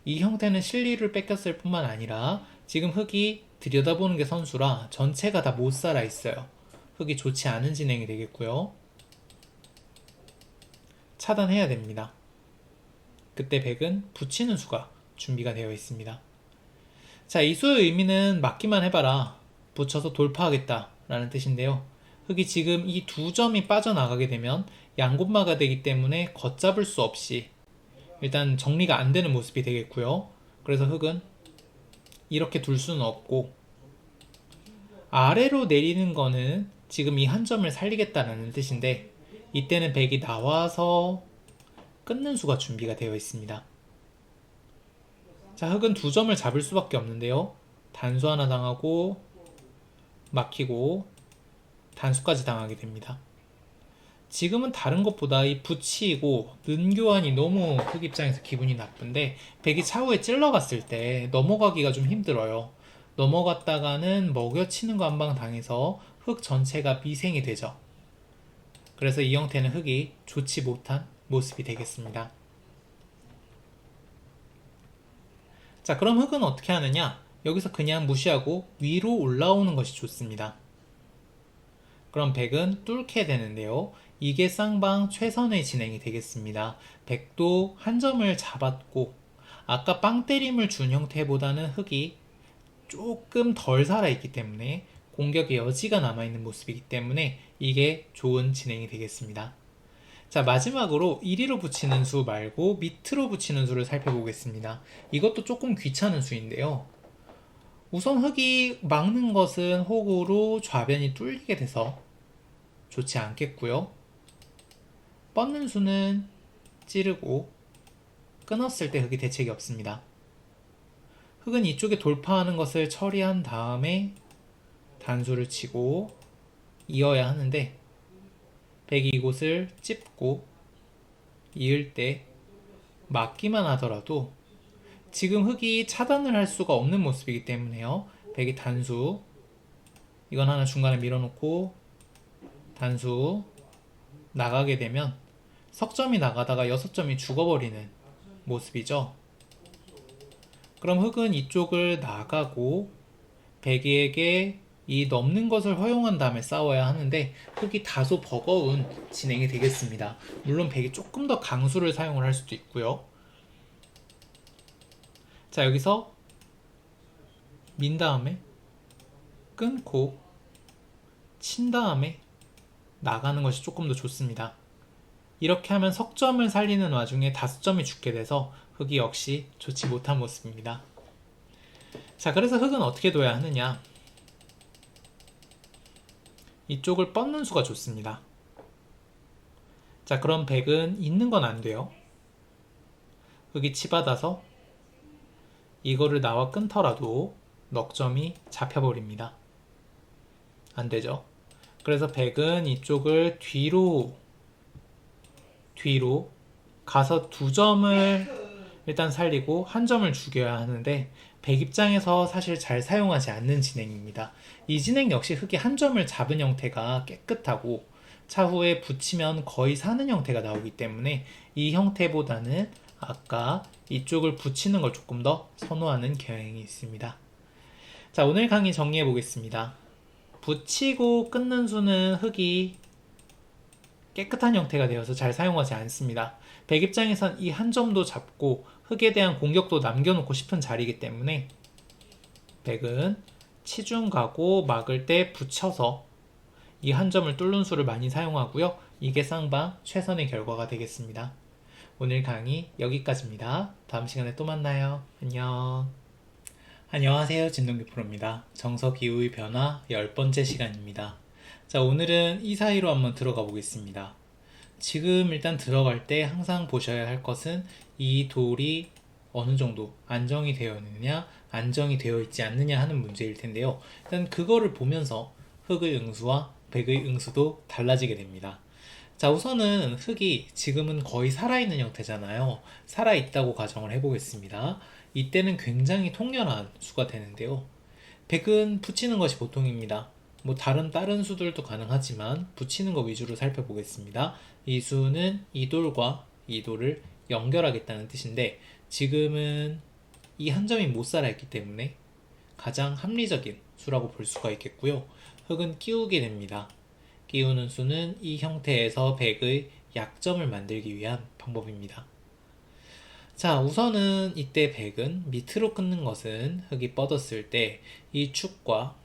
[SPEAKER 1] 이 형태는 실리를 뺏겼을 뿐만 아니라 지금 흑이 들여다보는 게 선수라 전체가 다 못 살아 있어요. 흑이 좋지 않은 진행이 되겠고요. 차단해야 됩니다. 그때 백은 붙이는 수가 준비가 되어 있습니다. 자, 이 수의 의미는 막기만 해봐라, 붙여서 돌파하겠다 라는 뜻인데요. 흑이 지금 이 두 점이 빠져나가게 되면 양곳마가 되기 때문에 걷잡을 수 없이 일단 정리가 안 되는 모습이 되겠고요. 그래서 흑은 이렇게 둘 수는 없고 아래로 내리는 거는 지금 이 한 점을 살리겠다는 뜻인데 이때는 백이 나와서 끊는 수가 준비가 되어 있습니다. 자, 흑은 두 점을 잡을 수밖에 없는데요. 단수 하나 당하고 막히고 단수까지 당하게 됩니다. 지금은 다른 것보다 이 붙이고 는교환이 너무 흑 입장에서 기분이 나쁜데 백이 차후에 찔러갔을 때 넘어가기가 좀 힘들어요. 넘어갔다가는 먹여치는 거 한 방 당해서 흑 전체가 미생이 되죠. 그래서 이 형태는 흑이 좋지 못한 모습이 되겠습니다. 자, 그럼 흑은 어떻게 하느냐? 여기서 그냥 무시하고 위로 올라오는 것이 좋습니다. 그럼 백은 뚫게 되는데요. 이게 쌍방 최선의 진행이 되겠습니다. 백도 한 점을 잡았고 아까 빵 때림을 준 형태보다는 흑이 조금 덜 살아있기 때문에 공격의 여지가 남아있는 모습이기 때문에 이게 좋은 진행이 되겠습니다. 자, 마지막으로 이리로 붙이는 수 말고 밑으로 붙이는 수를 살펴보겠습니다. 이것도 조금 귀찮은 수인데요. 우선 흑이 막는 것은 호구로 좌변이 뚫리게 돼서 좋지 않겠고요. 뻗는 수는 찌르고 끊었을 때 흑이 대책이 없습니다. 흑은 이쪽에 돌파하는 것을 처리한 다음에 단수를 치고 이어야 하는데 백이 이곳을 찝고 이을 때 막기만 하더라도 지금 흑이 차단을 할 수가 없는 모습이기 때문에요. 백이 단수, 이건 하나 중간에 밀어놓고 단수 나가게 되면 석점이 나가다가 6점이 죽어버리는 모습이죠. 그럼 흑은 이쪽을 나가고 백이에게 이 넘는 것을 허용한 다음에 싸워야 하는데 흙이 다소 버거운 진행이 되겠습니다. 물론 백이 조금 더 강수를 사용을 할 수도 있고요. 자, 여기서 민 다음에 끊고 친 다음에 나가는 것이 조금 더 좋습니다. 이렇게 하면 석점을 살리는 와중에 다수점이 죽게 돼서 흙이 역시 좋지 못한 모습입니다. 자, 그래서 흙은 어떻게 둬야 하느냐? 이쪽을 뻗는 수가 좋습니다. 자, 그럼 백은 있는 건 안 돼요. 흙이 치받아서 이거를 나와 끊더라도 넉점이 잡혀버립니다. 안 되죠. 그래서 백은 이쪽을 뒤로 가서 2점을 일단 살리고 1점을 죽여야 하는데 백 입장에서 사실 잘 사용하지 않는 진행입니다. 이 진행 역시 흙이 1점을 잡은 형태가 깨끗하고 차후에 붙이면 거의 사는 형태가 나오기 때문에 이 형태보다는 아까 이쪽을 붙이는 걸 조금 더 선호하는 경향이 있습니다. 자, 오늘 강의 정리해 보겠습니다. 붙이고 끊는 수는 흙이 깨끗한 형태가 되어서 잘 사용하지 않습니다. 백 입장에선 이 한 점도 잡고 흙에 대한 공격도 남겨놓고 싶은 자리이기 때문에 백은 치중 가고 막을 때 붙여서 이 한 점을 뚫는 수를 많이 사용하고요. 이게 쌍방 최선의 결과가 되겠습니다. 오늘 강의 여기까지입니다. 다음 시간에 또 만나요. 안녕. 안녕하세요. 진동규 프로입니다. 정서기후의 변화 10번째 시간입니다. 자, 오늘은 이 사이로 한번 들어가 보겠습니다. 지금 일단 들어갈 때 항상 보셔야 할 것은 이 돌이 어느 정도 안정이 되어 있느냐, 안정이 되어 있지 않느냐 하는 문제일 텐데요. 일단 그거를 보면서 흙의 응수와 백의 응수도 달라지게 됩니다. 자, 우선은 흙이 지금은 거의 살아있는 형태잖아요. 살아있다고 가정을 해보겠습니다. 이때는 굉장히 통렬한 수가 되는데요. 백은 붙이는 것이 보통입니다. 뭐 다른 수들도 가능하지만 붙이는 거 위주로 살펴보겠습니다. 이 수는 이 돌과 이 돌을 연결하겠다는 뜻인데 지금은 이 한 점이 못 살아있기 때문에 가장 합리적인 수라고 볼 수가 있겠고요. 흙은 끼우게 됩니다. 끼우는 수는 이 형태에서 백의 약점을 만들기 위한 방법입니다. 자, 우선은 이때 백은 밑으로 끊는 것은 흙이 뻗었을 때 이 축과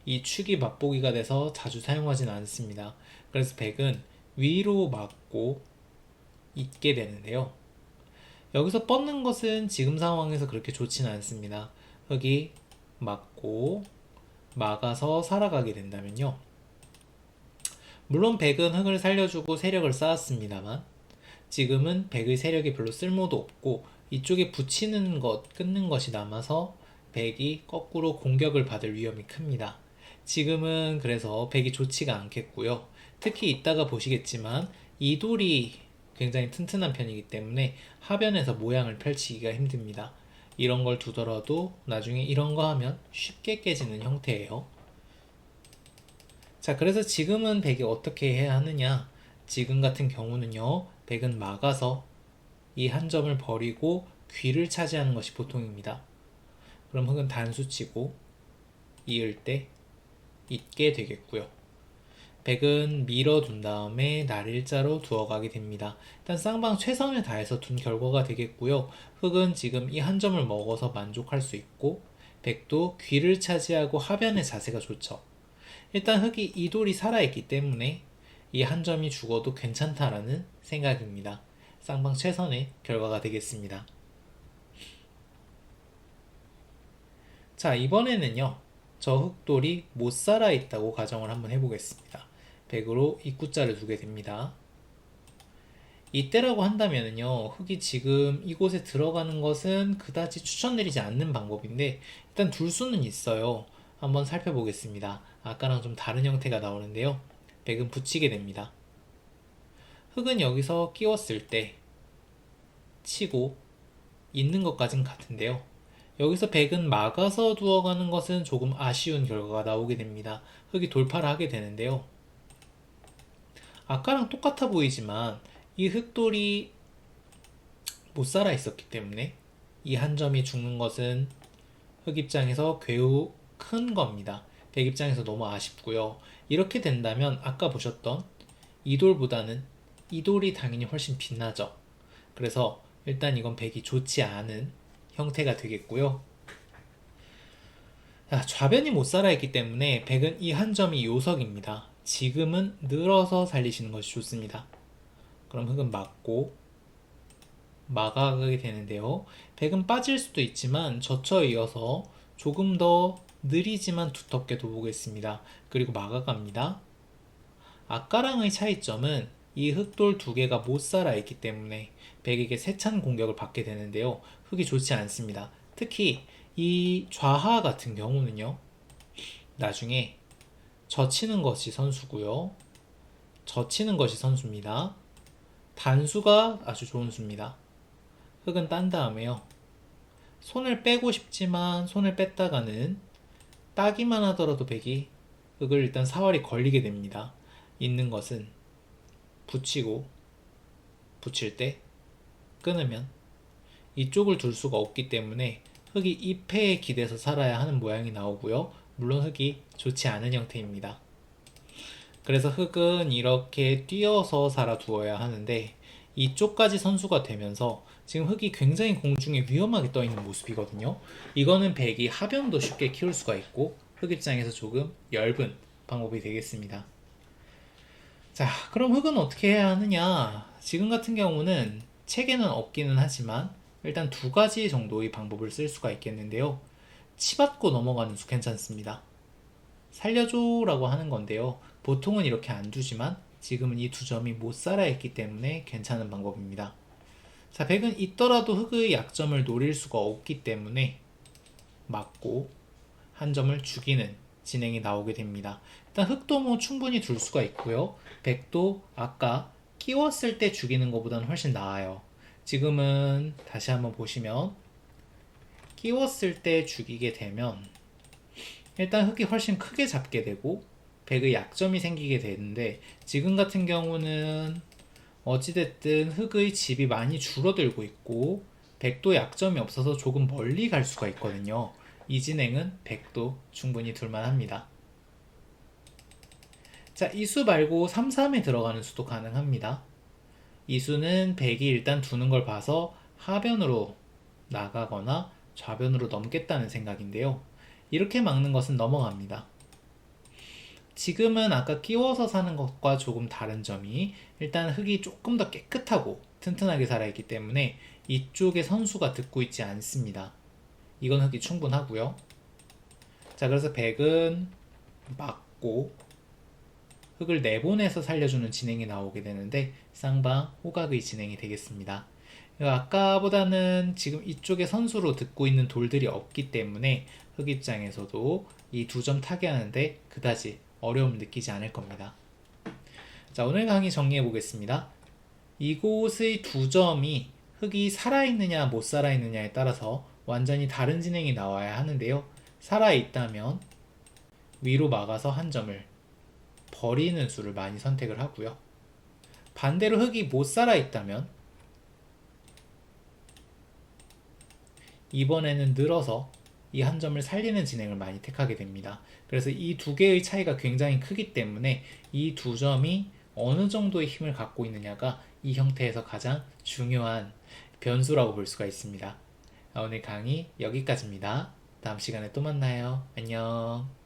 [SPEAKER 1] 이 축이 맞보기가 돼서 자주 사용하진 않습니다. 그래서 백은 위로 맞고 있게 되는데요. 여기서 뻗는 것은 지금 상황에서 그렇게 좋지는 않습니다. 흙이 맞고 막아서 살아가게 된다면요. 물론 백은 흙을 살려주고 세력을 쌓았습니다만 지금은 백의 세력이 별로 쓸모도 없고 이쪽에 붙이는 것, 끊는 것이 남아서 백이 거꾸로 공격을 받을 위험이 큽니다. 지금은 그래서 백이 좋지가 않겠고요. 특히 이따가 보시겠지만 이 돌이 굉장히 튼튼한 편이기 때문에 하변에서 모양을 펼치기가 힘듭니다. 이런 걸 두더라도 나중에 이런 거 하면 쉽게 깨지는 형태예요. 자, 그래서 지금은 백이 어떻게 해야 하느냐? 지금 같은 경우는요, 백은 막아서 이 한 점을 버리고 귀를 차지하는 것이 보통입니다. 그럼 흙은 단수치고 이을 때 있게 되겠고요. 백은 밀어둔 다음에 날일자로 두어가게 됩니다. 일단 쌍방 최선을 다해서 둔 결과가 되겠고요. 흙은 지금 이 한 점을 먹어서 만족할 수 있고 백도 귀를 차지하고 하변의 자세가 좋죠. 일단 흙이 이 돌이 살아있기 때문에 이 한 점이 죽어도 괜찮다라는 생각입니다. 쌍방 최선의 결과가 되겠습니다. 자, 이번에는요. 저 흙돌이 못 살아있다고 가정을 한번 해보겠습니다. 백으로 입구자를 두게 됩니다. 이때라고 한다면요. 흙이 지금 이곳에 들어가는 것은 그다지 추천드리지 않는 방법인데 일단 둘 수는 있어요. 한번 살펴보겠습니다. 아까랑 좀 다른 형태가 나오는데요. 백은 붙이게 됩니다. 흙은 여기서 끼웠을 때 치고 있는 것까진 같은데요. 여기서 백은 막아서 두어가는 것은 조금 아쉬운 결과가 나오게 됩니다. 흙이 돌파를 하게 되는데요. 아까랑 똑같아 보이지만 이 흙돌이 못 살아 있었기 때문에 이 한 점이 죽는 것은 흙 입장에서 괴우 큰 겁니다. 백 입장에서 너무 아쉽고요. 이렇게 된다면 아까 보셨던 이 돌보다는 이 돌이 당연히 훨씬 빛나죠. 그래서 일단 이건 백이 좋지 않은 형태가 되겠고요. 자, 좌변이 못 살아있기 때문에 백은 이 한 점이 요석입니다. 지금은 늘어서 살리시는 것이 좋습니다. 그럼 흑은 맞고 막아가게 되는데요. 백은 빠질 수도 있지만 젖혀 이어서 조금 더 느리지만 두텁게 도보겠습니다. 그리고 막아갑니다. 아까랑의 차이점은 이 흑돌 두 개가 못 살아있기 때문에 백에게 세찬 공격을 받게 되는데요. 흑이 좋지 않습니다. 특히 이 좌하 같은 경우는요. 나중에 젖히는 것이 선수고요. 젖히는 것이 선수입니다. 단수가 아주 좋은 수입니다. 흑은 딴 다음에요. 손을 빼고 싶지만 손을 뺐다가는 따기만 하더라도 백이 흑을 일단 사활이 걸리게 됩니다. 있는 것은 붙이고 붙일 때 끊으면 이쪽을 둘 수가 없기 때문에 흑이 이 패에 기대서 살아야 하는 모양이 나오고요. 물론 흑이 좋지 않은 형태입니다. 그래서 흑은 이렇게 뛰어서 살아두어야 하는데 이쪽까지 선수가 되면서 지금 흑이 굉장히 공중에 위험하게 떠 있는 모습이거든요. 이거는 백이 하변도 쉽게 키울 수가 있고 흑 입장에서 조금 엷은 방법이 되겠습니다. 자, 그럼 흑은 어떻게 해야 하느냐? 지금 같은 경우는 책에는 없기는 하지만 일단 두 가지 정도의 방법을 쓸 수가 있겠는데요. 치받고 넘어가는 수 괜찮습니다. 살려줘 라고 하는 건데요. 보통은 이렇게 안 두지만 지금은 이 두 점이 못 살아있기 때문에 괜찮은 방법입니다. 자, 백은 있더라도 흑의 약점을 노릴 수가 없기 때문에 맞고 한 점을 죽이는 진행이 나오게 됩니다. 일단 흑도 뭐 충분히 둘 수가 있고요. 백도 아까 끼웠을 때 죽이는 것보다는 훨씬 나아요. 지금은 다시 한번 보시면 끼웠을 때 죽이게 되면 일단 흑이 훨씬 크게 잡게 되고 백의 약점이 생기게 되는데 지금 같은 경우는 어찌됐든 흑의 집이 많이 줄어들고 있고 백도 약점이 없어서 조금 멀리 갈 수가 있거든요. 이 진행은 백도 충분히 둘만합니다. 자, 이 수 말고 3, 3에 들어가는 수도 가능합니다. 이 수는 백이 일단 두는 걸 봐서 하변으로 나가거나 좌변으로 넘겠다는 생각인데요. 이렇게 막는 것은 넘어갑니다. 지금은 아까 끼워서 사는 것과 조금 다른 점이 일단 흙이 조금 더 깨끗하고 튼튼하게 살아있기 때문에 이쪽에 선수가 듣고 있지 않습니다. 이건 흙이 충분하고요. 자, 그래서 백은 막고 흙을 내보내서 살려주는 진행이 나오게 되는데 쌍방 호각의 진행이 되겠습니다. 아까보다는 지금 이쪽에 선수로 듣고 있는 돌들이 없기 때문에 흑 입장에서도 이 두 점 타게 하는데 그다지 어려움을 느끼지 않을 겁니다. 자, 오늘 강의 정리해 보겠습니다. 이곳의 두 점이 흑이 살아있느냐 못 살아있느냐에 따라서 완전히 다른 진행이 나와야 하는데요. 살아있다면 위로 막아서 한 점을 버리는 수를 많이 선택을 하고요. 반대로 흑이 못 살아있다면 이번에는 늘어서 이 한 점을 살리는 진행을 많이 택하게 됩니다. 그래서 이 두 개의 차이가 굉장히 크기 때문에 이 두 점이 어느 정도의 힘을 갖고 있느냐가 이 형태에서 가장 중요한 변수라고 볼 수가 있습니다. 오늘 강의 여기까지입니다. 다음 시간에 또 만나요. 안녕.